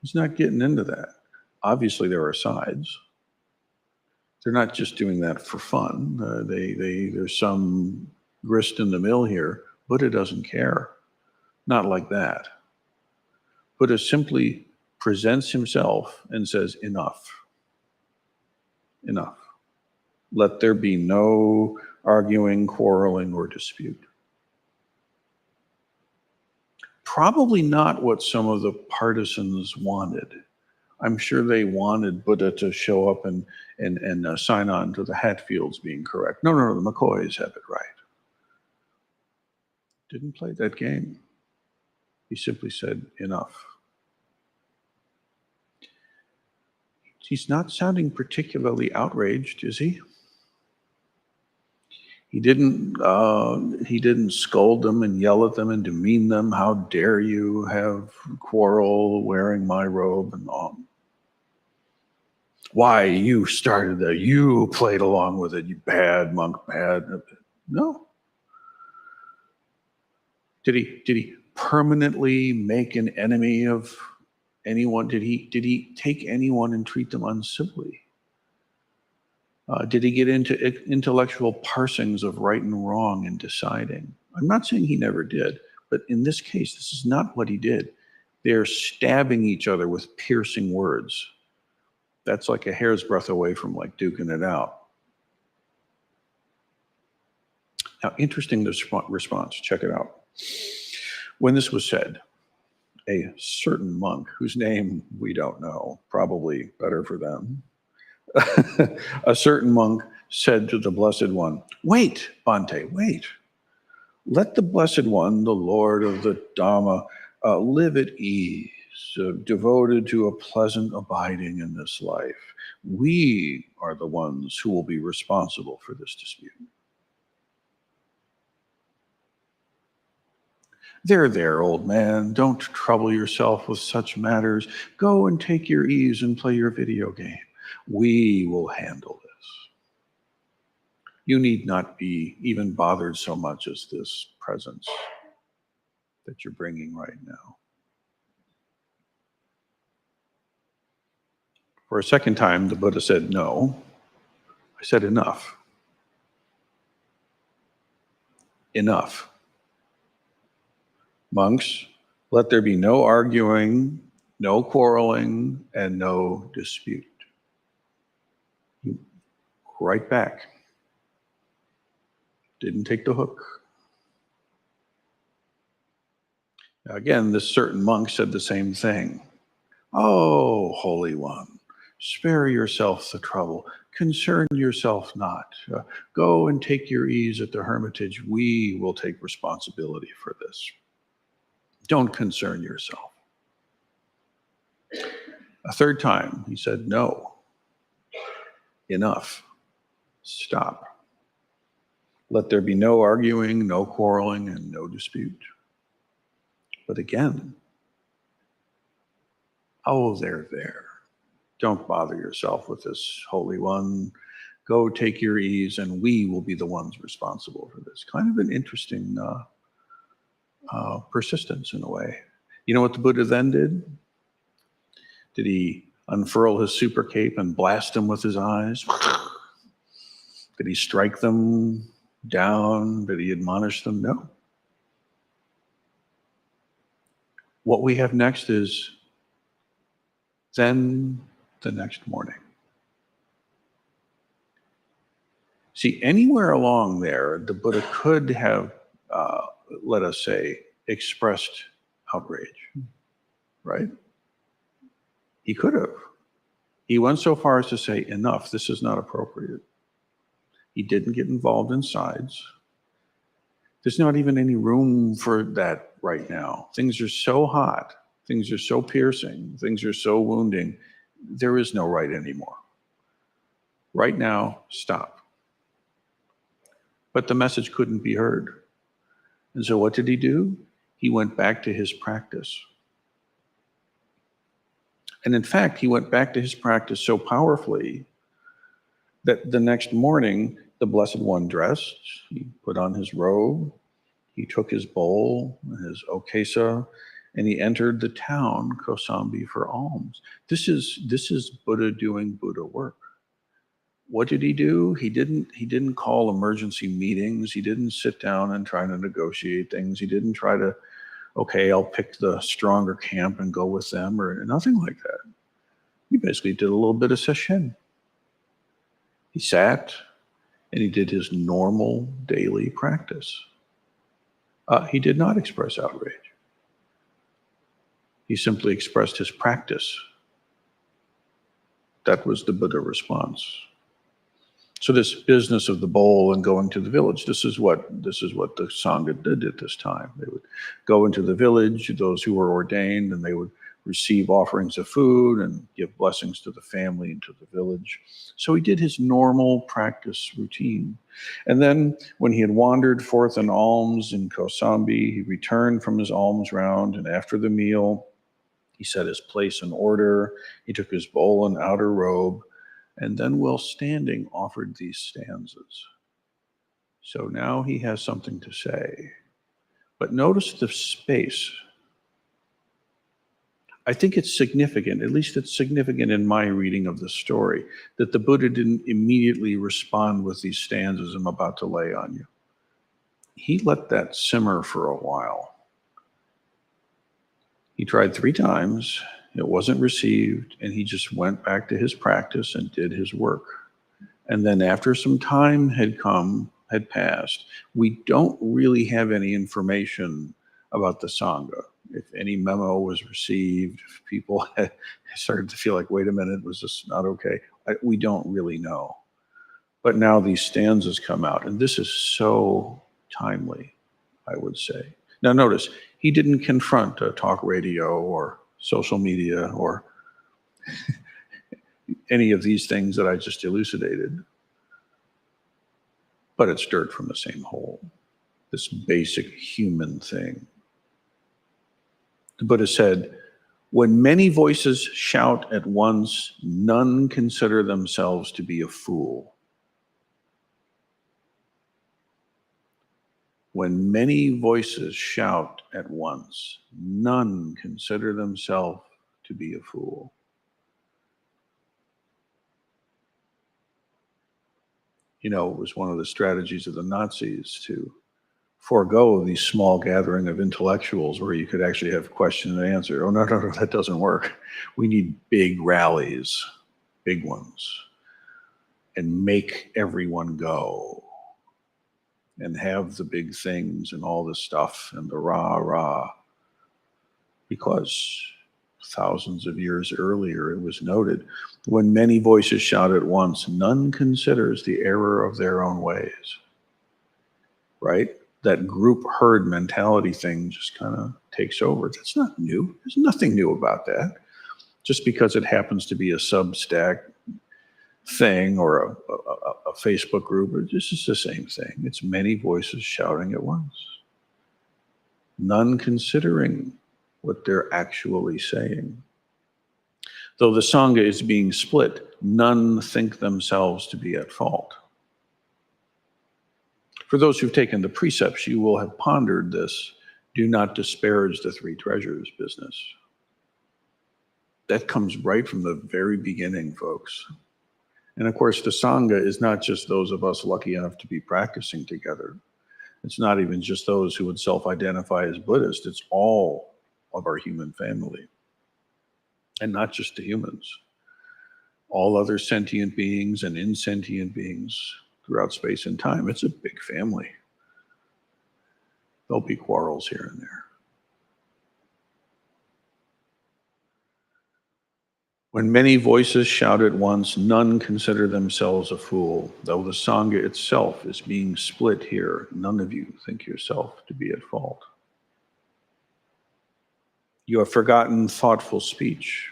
[SPEAKER 3] He's not getting into that. Obviously, there are sides. They're not just doing that for fun. There's some grist in the mill here. Buddha doesn't care. Not like that. Buddha simply presents himself and says, enough. Enough. Let there be no arguing, quarreling, or dispute. Probably not what some of the partisans wanted. I'm sure they wanted Buddha to show up and sign on to the Hatfields being correct. No, the McCoys have it right. Didn't play that game. He simply said, enough. He's not sounding particularly outraged, is he? He didn't scold them and yell at them and demean them. How dare you have quarrel wearing my robe and all. Why you started that? You played along with it, you bad monk, bad. No. Did he permanently make an enemy of anyone? Did he take anyone and treat them uncivilly? Did he get into intellectual parsings of right and wrong and deciding? I'm not saying he never did, but in this case, this is not what he did. They're stabbing each other with piercing words. That's like a hair's breadth away from like duking it out. Now, interesting response. Check it out. When this was said, a certain monk, whose name we don't know, probably better for them, a certain monk said to the Blessed One, wait, Bhante, wait. Let the Blessed One, the Lord of the Dhamma, live at ease, devoted to a pleasant abiding in this life. We are the ones who will be responsible for this dispute. There, old man. Don't trouble yourself with such matters. Go and take your ease and play your video game. We will handle this. You need not be even bothered so much as this presence that you're bringing right now. For a second time, the Buddha said, no. I said, enough. Enough. Monks, let there be no arguing, no quarreling, and no dispute. Right back. Didn't take the hook. Now again, this certain monk said the same thing. Oh, Holy One, spare yourself the trouble. Concern yourself not. Go and take your ease at the hermitage. We will take responsibility for this. Don't concern yourself. A third time, he said, no, enough, stop. Let there be no arguing, no quarreling, and no dispute. But again, oh, there. Don't bother yourself with this, Holy One. Go take your ease, and we will be the ones responsible for this. Kind of an interesting persistence in a way. You know what the Buddha then did? Did he unfurl his super cape and blast them with his eyes? Did he strike them down? Did he admonish them? No. What we have next is then the next morning. See, anywhere along there, the Buddha could have, let us say, expressed outrage, right? He could have. He went so far as to say, enough, this is not appropriate. He didn't get involved in sides. There's not even any room for that right now. Things are so hot. Things are so piercing. Things are so wounding. There is no right anymore. Right now, stop. But the message couldn't be heard. And so what did he do? He went back to his practice. And in fact, he went back to his practice so powerfully that the next morning, the Blessed One dressed, he put on his robe, he took his bowl, his okesa, and he entered the town, Kosambi, for alms. This is Buddha doing Buddha work. What did he do? He didn't call emergency meetings. He didn't sit down and try to negotiate things. He didn't try to, okay, I'll pick the stronger camp and go with them, or nothing like that. He basically did a little bit of sesshin. He sat and he did his normal daily practice. He did not express outrage. He simply expressed his practice. That was the Buddha response. So this business of the bowl and going to the village, this is what the Sangha did at this time. They would go into the village, those who were ordained, and they would receive offerings of food and give blessings to the family and to the village. So he did his normal practice routine. And then when he had wandered forth in alms in Kosambi, he returned from his alms round, and after the meal, he set his place in order. He took his bowl and outer robe, and then while standing offered these stanzas. So now he has something to say. But notice the space. I think it's significant, at least it's significant in my reading of the story, that the Buddha didn't immediately respond with these stanzas I'm about to lay on you. He let that simmer for a while. He tried 3 times. It wasn't received, and he just went back to his practice and did his work. And then after some time had passed, we don't really have any information about the Sangha. If any memo was received, if people had started to feel like, wait a minute, was this not okay? We don't really know. But now these stanzas come out, and this is so timely, I would say. Now notice, he didn't confront a talk radio or social media or any of these things that I just elucidated. But it's dirt from the same hole, this basic human thing. The Buddha said, when many voices shout at once, none consider themselves to be a fool. When many voices shout at once, none consider themselves to be a fool. You know, it was one of the strategies of the Nazis to forego these small gathering of intellectuals where you could actually have question and answer. Oh, no, that doesn't work. We need big rallies, big ones, and make everyone go and have the big things and all this stuff and the rah, because thousands of years earlier, it was noted, when many voices shout at once, none considers the error of their own ways. Right? That group herd mentality thing just kind of takes over. That's not new. There's nothing new about that. Just because it happens to be a Substack thing or a Facebook group, it's just the same thing. It's many voices shouting at once. None considering what they're actually saying. Though the Sangha is being split, none think themselves to be at fault. For those who've taken the precepts, you will have pondered this. Do not disparage the three treasures business. That comes right from the very beginning, folks. And of course, the Sangha is not just those of us lucky enough to be practicing together. It's not even just those who would self-identify as Buddhist. It's all of our human family. And not just the humans. All other sentient beings and insentient beings throughout space and time. It's a big family. There'll be quarrels here and there. When many voices shout at once, none consider themselves a fool. Though the Sangha itself is being split here, none of you think yourself to be at fault. You have forgotten thoughtful speech.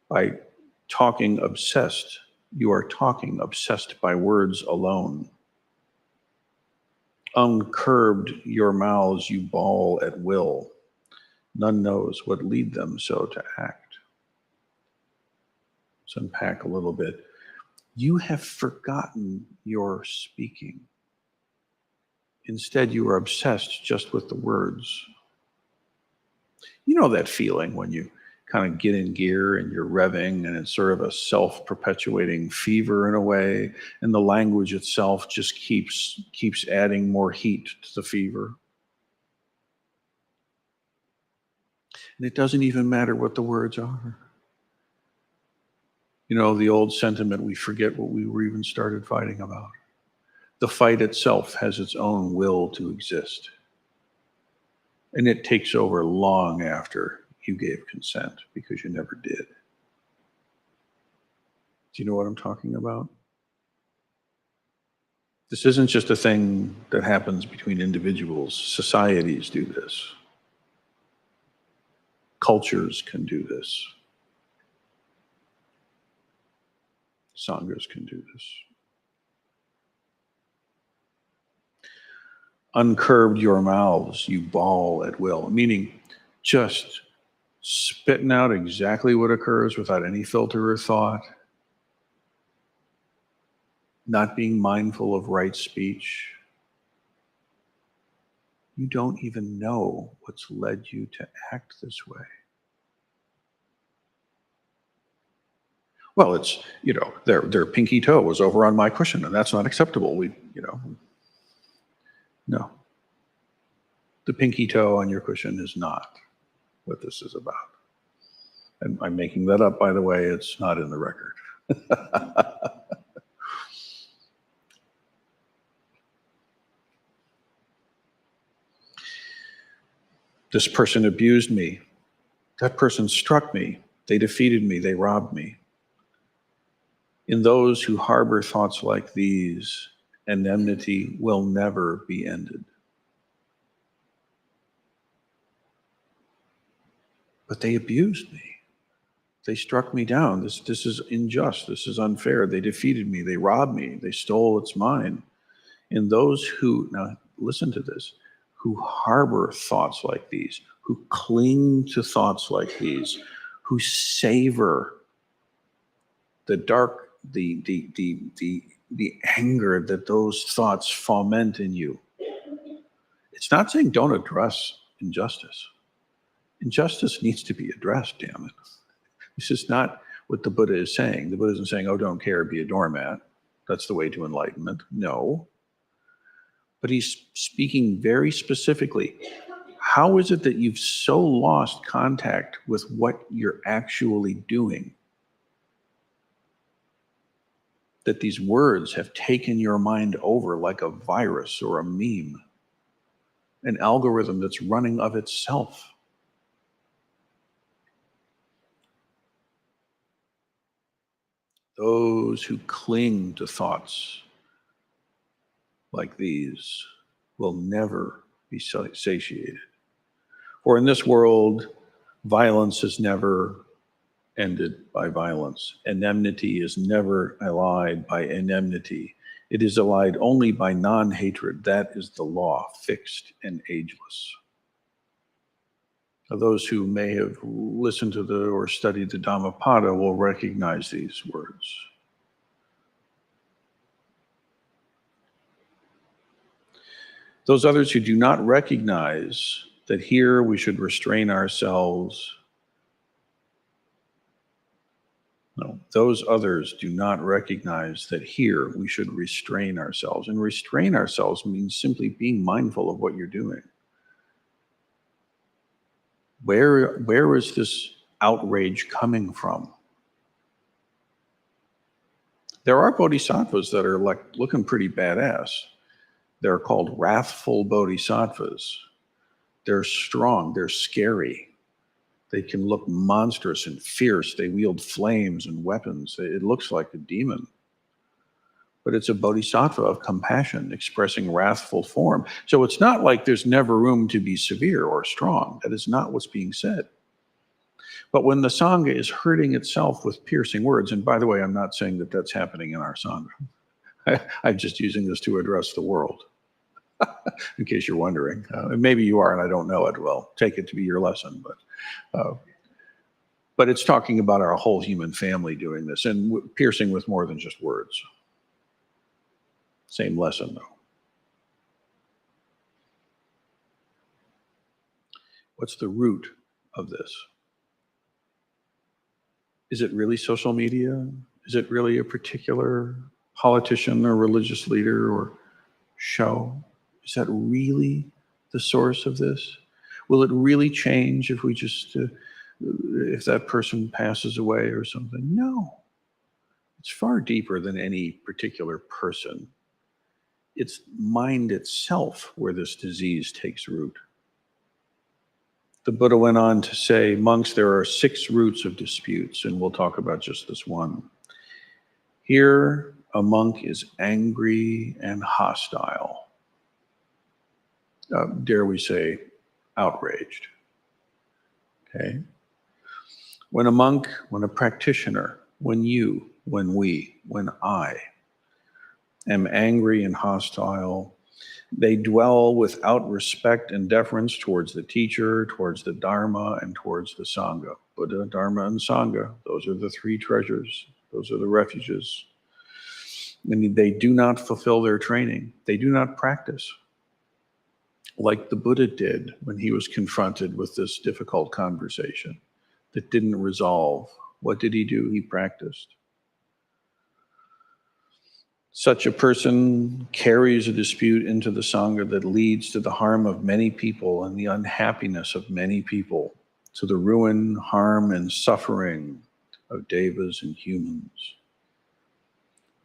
[SPEAKER 3] By talking obsessed, you are talking obsessed by words alone. Uncurbed your mouths you bawl at will. None knows what lead them so to act. Let's unpack a little bit. You have forgotten your speaking. Instead, you are obsessed just with the words. You know that feeling when you kind of get in gear and you're revving and it's sort of a self-perpetuating fever in a way, and the language itself just keeps adding more heat to the fever. And it doesn't even matter what the words are. You know, the old sentiment, we forget what we were even started fighting about. The fight itself has its own will to exist. And it takes over long after you gave consent, because you never did. Do you know what I'm talking about? This isn't just a thing that happens between individuals. Societies do this. Cultures can do this. Sanghas can do this. Uncurbed your mouths, you bawl at will. Meaning just spitting out exactly what occurs without any filter or thought. Not being mindful of right speech. You don't even know what's led you to act this way. Well, it's, you know, their pinky toe was over on my cushion and that's not acceptable. No. The pinky toe on your cushion is not what this is about. And I'm making that up, by the way, it's not in the record. This person abused me. That person struck me. They defeated me. They robbed me. In those who harbor thoughts like these, enmity will never be ended. But they abused me. They struck me down. This is unjust. This is unfair. They defeated me. They robbed me. They stole what's mine. In those who, now listen to this, who harbor thoughts like these, who cling to thoughts like these, who savor the dark, the anger that those thoughts foment in you. It's not saying don't address injustice. Injustice needs to be addressed, damn it. This is not what the Buddha is saying. The Buddha isn't saying, oh, don't care, be a doormat. That's the way to enlightenment. No. But he's speaking very specifically. How is it that you've so lost contact with what you're actually doing that these words have taken your mind over like a virus or a meme, an algorithm that's running of itself? Those who cling to thoughts like these will never be satiated. For in this world, violence is never ended by violence. Enmity is never allied by enmity. It is allied only by non-hatred. That is the law, fixed and ageless. Now, those who may have listened to or studied the Dhammapada will recognize these words. Those others who do not recognize that here we should restrain ourselves. No, those others do not recognize that here we should restrain ourselves. And restrain ourselves means simply being mindful of what you're doing. Where is this outrage coming from? There are bodhisattvas that are like looking pretty badass. They're called wrathful bodhisattvas. They're strong, they're scary. They can look monstrous and fierce. They wield flames and weapons. It looks like a demon. But it's a bodhisattva of compassion expressing wrathful form. So it's not like there's never room to be severe or strong. That is not what's being said. But when the Sangha is hurting itself with piercing words, and by the way, I'm not saying that that's happening in our Sangha. I'm just using this to address the world, in case you're wondering. Maybe you are and I don't know it. Well, take it to be your lesson. But it's talking about our whole human family doing this and piercing with more than just words. Same lesson, though. What's the root of this? Is it really social media? Is it really a particular politician or religious leader or show? Is that really the source of this? Will it really change if we just, if that person passes away or something? No. It's far deeper than any particular person. It's mind itself where this disease takes root. The Buddha went on to say, monks, there are 6 roots of disputes, and we'll talk about just this one. Here, a monk is angry and hostile. Dare we say, outraged. Okay? When a monk, when a practitioner, when you, when we, when I am angry and hostile, they dwell without respect and deference towards the teacher, towards the Dharma, and towards the Sangha. Buddha, Dharma, and Sangha, those are the 3 treasures. Those are the refuges. And they do not fulfill their training. They do not practice like the Buddha did when he was confronted with this difficult conversation that didn't resolve. What did he do? He practiced. Such a person carries a dispute into the Sangha that leads to the harm of many people and the unhappiness of many people, to the ruin, harm, and suffering of devas and humans.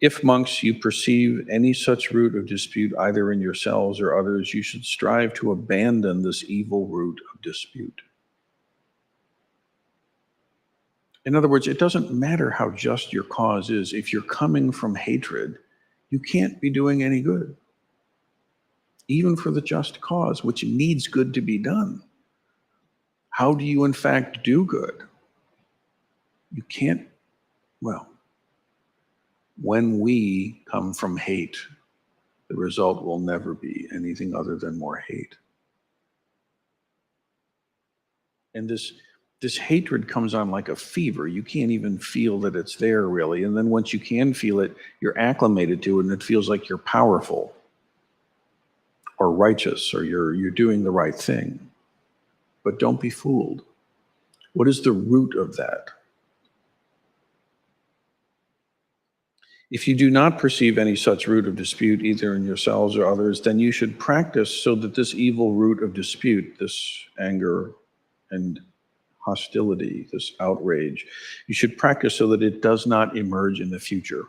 [SPEAKER 3] If, monks, you perceive any such root of dispute either in yourselves or others, you should strive to abandon this evil root of dispute. In other words, it doesn't matter how just your cause is. If you're coming from hatred, you can't be doing any good, even for the just cause, which needs good to be done. How do you, in fact, do good? You can't, well, when we come from hate, the result will never be anything other than more hate. And this hatred comes on like a fever. You can't even feel that it's there, really. And then once you can feel it, you're acclimated to it, and it feels like you're powerful or righteous, or you're doing the right thing. But don't be fooled. What is the root of that? If you do not perceive any such root of dispute, either in yourselves or others, then you should practice so that this evil root of dispute, this anger and hostility, this outrage, you should practice so that it does not emerge in the future.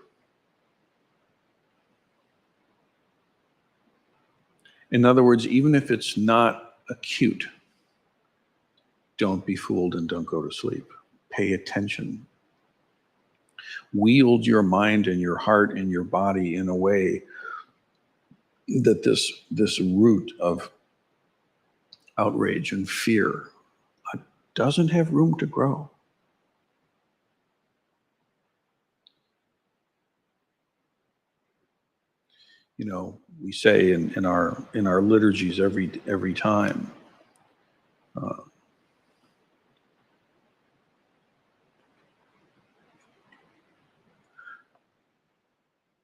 [SPEAKER 3] In other words, even if it's not acute, don't be fooled and don't go to sleep. Pay attention. Wield your mind and your heart and your body in a way that this root of outrage and fear doesn't have room to grow. You know, we say in our liturgies every time,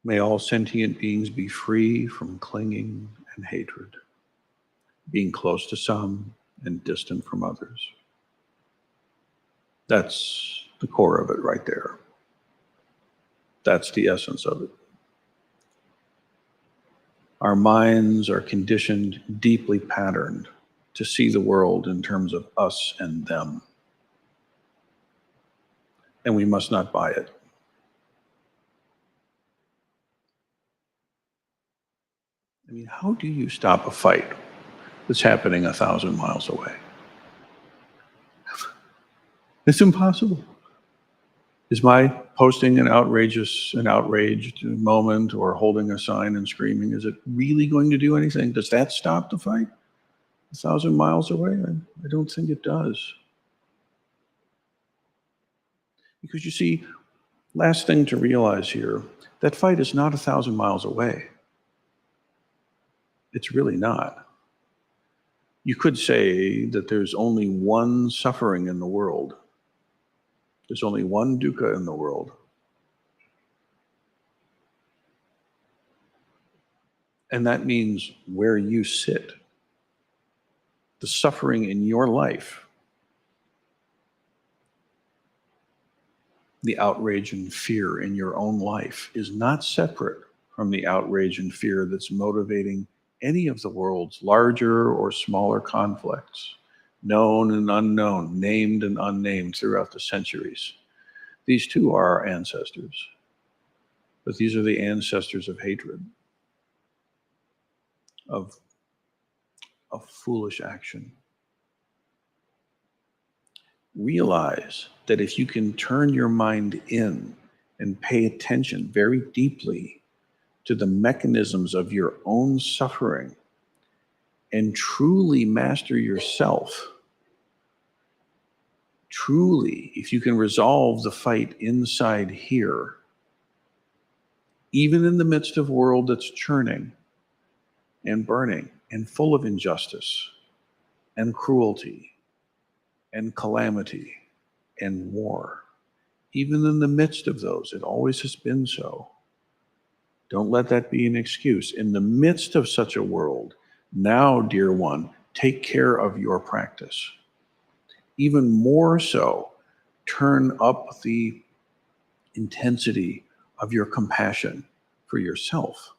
[SPEAKER 3] may all sentient beings be free from clinging and hatred, being close to some and distant from others. That's the core of it right there. That's the essence of it. Our minds are conditioned, deeply patterned, to see the world in terms of us and them. And we must not buy it. I mean, how do you stop a fight that's happening 1,000 miles away? It's impossible. Is my posting an outraged moment or holding a sign and screaming, is it really going to do anything? Does that stop the fight 1,000 miles away? I don't think it does. Because you see, last thing to realize here, that fight is not 1,000 miles away. It's really not. You could say that there's only one suffering in the world. There's only one dukkha in the world. And that means where you sit. The suffering in your life, the outrage and fear in your own life is not separate from the outrage and fear that's motivating any of the world's larger or smaller conflicts, known and unknown, named and unnamed throughout the centuries. These too are our ancestors, but these are the ancestors of hatred, of foolish action. Realize that if you can turn your mind in and pay attention very deeply to the mechanisms of your own suffering and truly master yourself, truly, if you can resolve the fight inside here, even in the midst of a world that's churning and burning and full of injustice and cruelty and calamity and war, even in the midst of those, it always has been so. Don't let that be an excuse. In the midst of such a world, now, dear one, take care of your practice. Even more so, turn up the intensity of your compassion for yourself,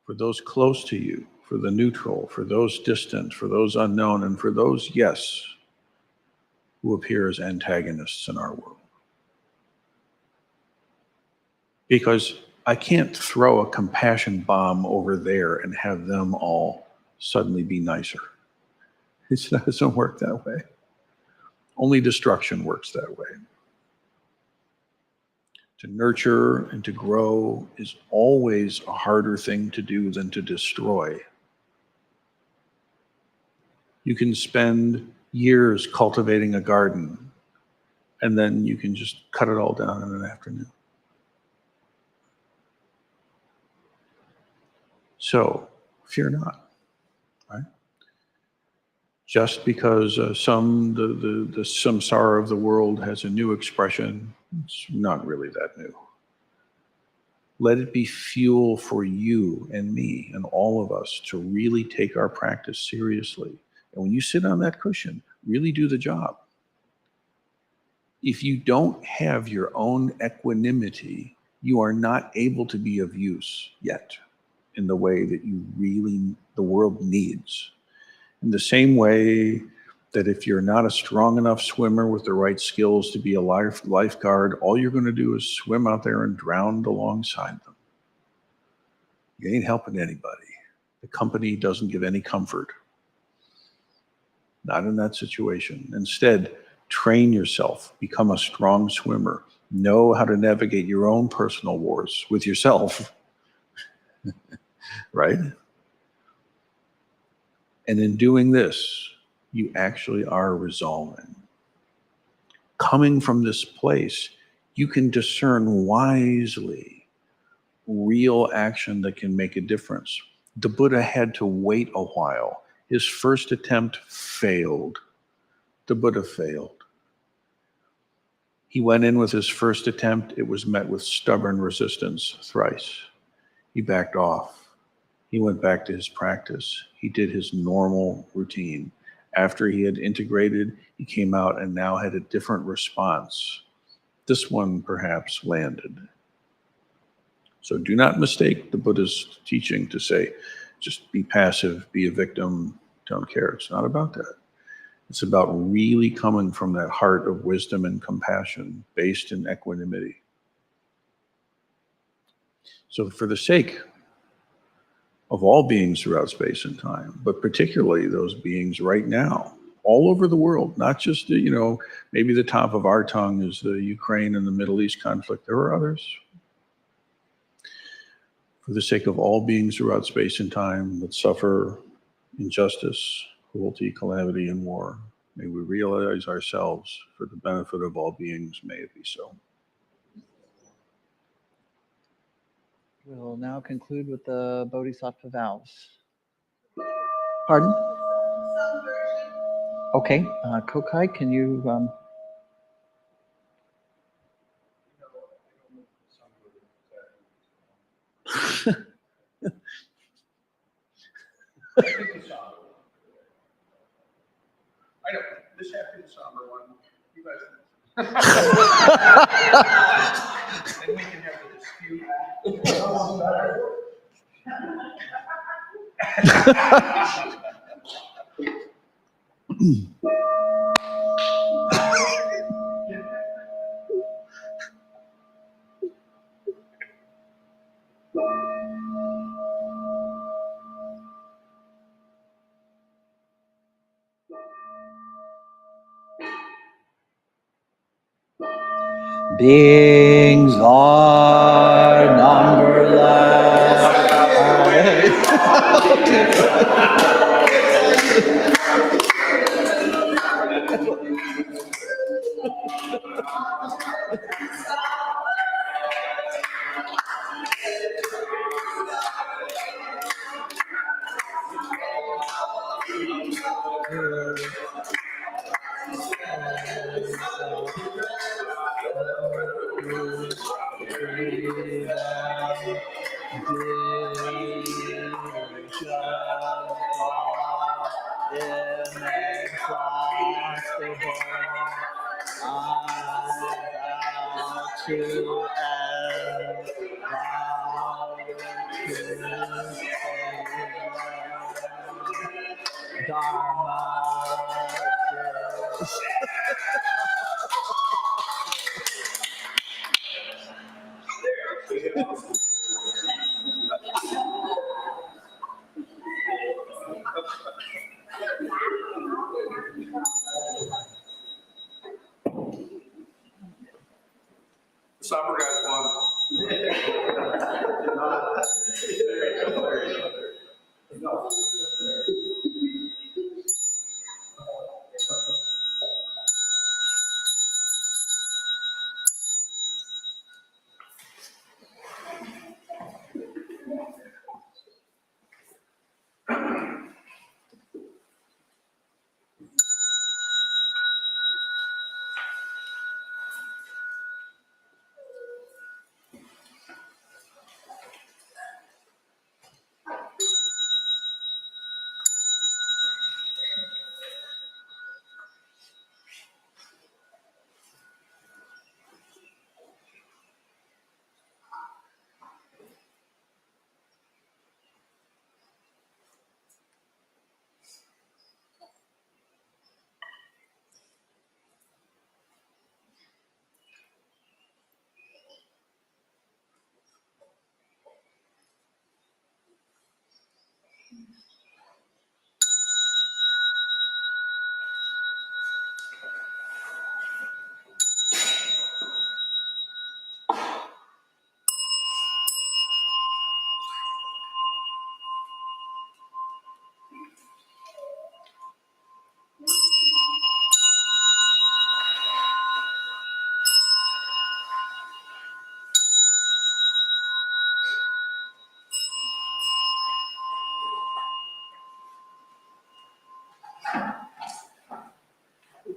[SPEAKER 3] for those close to you, for the neutral, for those distant, for those unknown, and for those, yes, who appear as antagonists in our world. Because I can't throw a compassion bomb over there and have them all suddenly be nicer. It doesn't work that way. Only destruction works that way. To nurture and to grow is always a harder thing to do than to destroy. You can spend years cultivating a garden, and then you can just cut it all down in an afternoon. So, fear not, right? Just because the samsara of the world has a new expression, it's not really that new. Let it be fuel for you and me and all of us to really take our practice seriously. And when you sit on that cushion, really do the job. If you don't have your own equanimity, you are not able to be of use yet in the way that the world needs. In the same way that if you're not a strong enough swimmer with the right skills to be a lifeguard, all you're going to do is swim out there and drown alongside them. You ain't helping anybody. The company doesn't give any comfort. Not in that situation. Instead, train yourself, become a strong swimmer, Know how to navigate your own personal wars with yourself, right? And in doing this, you actually are resolving. Coming from this place, you can discern wisely real action that can make a difference. The Buddha had to wait a while. His first attempt failed. The Buddha failed. He went in with his first attempt. It was met with stubborn resistance thrice. He backed off. He went back to his practice. He did his normal routine. After he had integrated, he came out and now had a different response. This one perhaps landed. So do not mistake the Buddha's teaching to say, just be passive, be a victim, don't care. It's not about that. It's about really coming from that heart of wisdom and compassion based in equanimity. So for the sake of all beings throughout space and time, but particularly those beings right now, all over the world, not just, maybe the top of our tongue is the Ukraine and the Middle East conflict. There are others. For the sake of all beings throughout space and time that suffer injustice, cruelty, calamity, and war, may we realize ourselves for the benefit of all beings, may it be so.
[SPEAKER 5] We'll now conclude with the Bodhisattva vows. Pardon? Okay, Kokai, can you...
[SPEAKER 3] I know, this has to be the somber one. You guys. Then we can have a dispute.
[SPEAKER 5] Beings are numberless.
[SPEAKER 3] Somber guys won.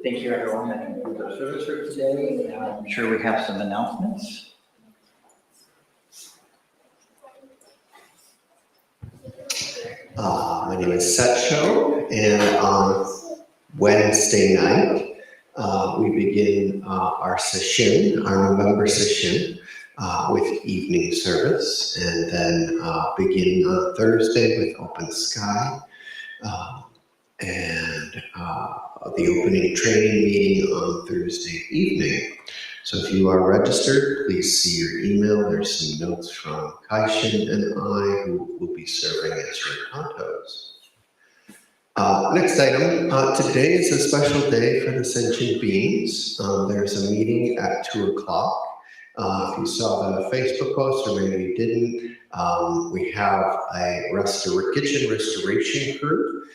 [SPEAKER 5] Thank you, everyone. That concludes our service for today. I'm sure we have some announcements.
[SPEAKER 6] My name is Setcho, and on Wednesday night, we begin our session, our November session, with evening service, and then beginning on Thursday with Open Sky, and the opening training meeting on Thursday evening. So if you are registered, please see your email. There's some notes from Kaishin and I who will be serving as your cantos. Next item, today is a special day for the sentient beings. There's a meeting at 2 o'clock. If you saw the Facebook post, or maybe you didn't, we have a kitchen restoration crew,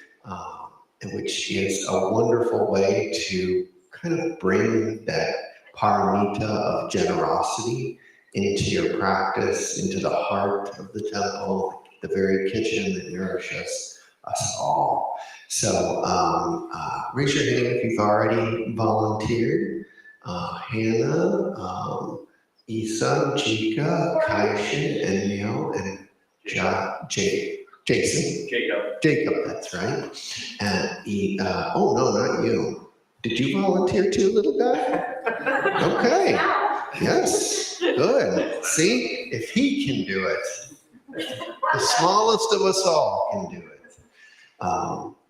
[SPEAKER 6] which is a wonderful way to kind of bring that paramita of generosity into your practice, into the heart of the temple, the very kitchen that nourishes us all. So raise your hand if you've already volunteered. Hannah, Isa, Chika, Kaishin, Enyo, and Jason. Jacob, that's right. And oh no, not you. Did you volunteer too, little guy? Okay. Yes. Good. See, if he can do it, the smallest of us all can do it.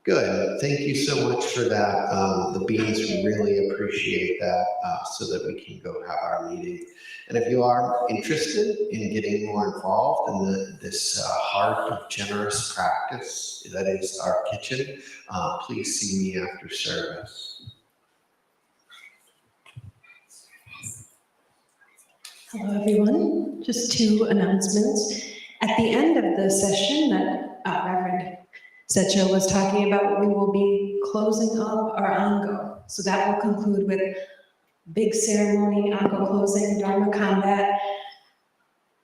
[SPEAKER 6] Good. Thank you so much for that. The beans really appreciate that, so that we can go have our meeting. And if you are interested in getting more involved in this heart of generous practice that is our kitchen, please see me after service.
[SPEAKER 7] Hello, everyone. Just 2 announcements. At the end of the session that Reverend Setcho was talking about, we will be closing up our Ango. So that will conclude with big ceremony, Ango closing, Dharma combat.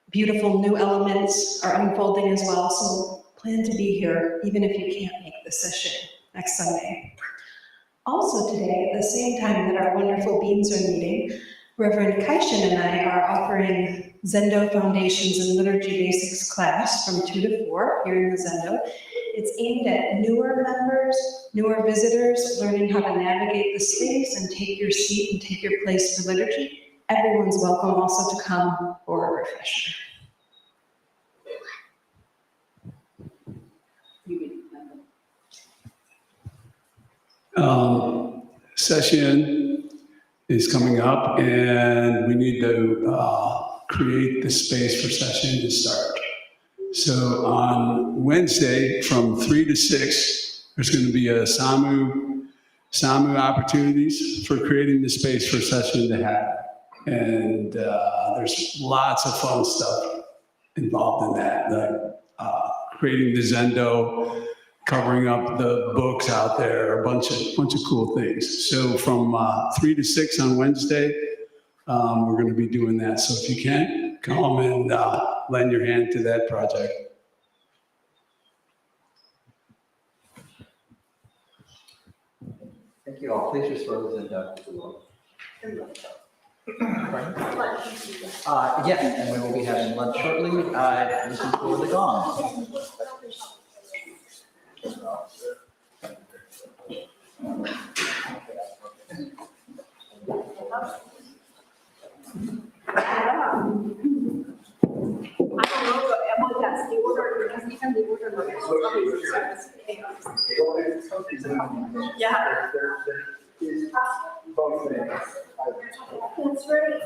[SPEAKER 7] Beautiful new elements are unfolding as well. So plan to be here, even if you can't make the session next Sunday. Also today, at the same time that our wonderful beings are meeting, Reverend Kaishin and I are offering Zendo Foundations and Liturgy Basics class from 2 to 4 here in the Zendo. It's aimed at newer members, newer visitors, learning how to navigate the space and take your seat and take your place for liturgy. Everyone's welcome also to come for a refresher.
[SPEAKER 8] Session is coming up, and we need to create the space for session to start. So on Wednesday from 3 to 6, there's going to be a Samu opportunities for creating the space for session to happen. And there's lots of fun stuff involved in that, like creating the Zendo, covering up the books out there, a bunch of cool things. So from 3 to 6 on Wednesday, we're going to be doing that. So if you can, come and lend your hand to that project.
[SPEAKER 5] Thank you all. Please restore the Zendo to the Lord. Yeah, and we will be having lunch shortly. Listen for the gong.
[SPEAKER 1] I don't know about that's the order, because even the order. Yeah. That's right.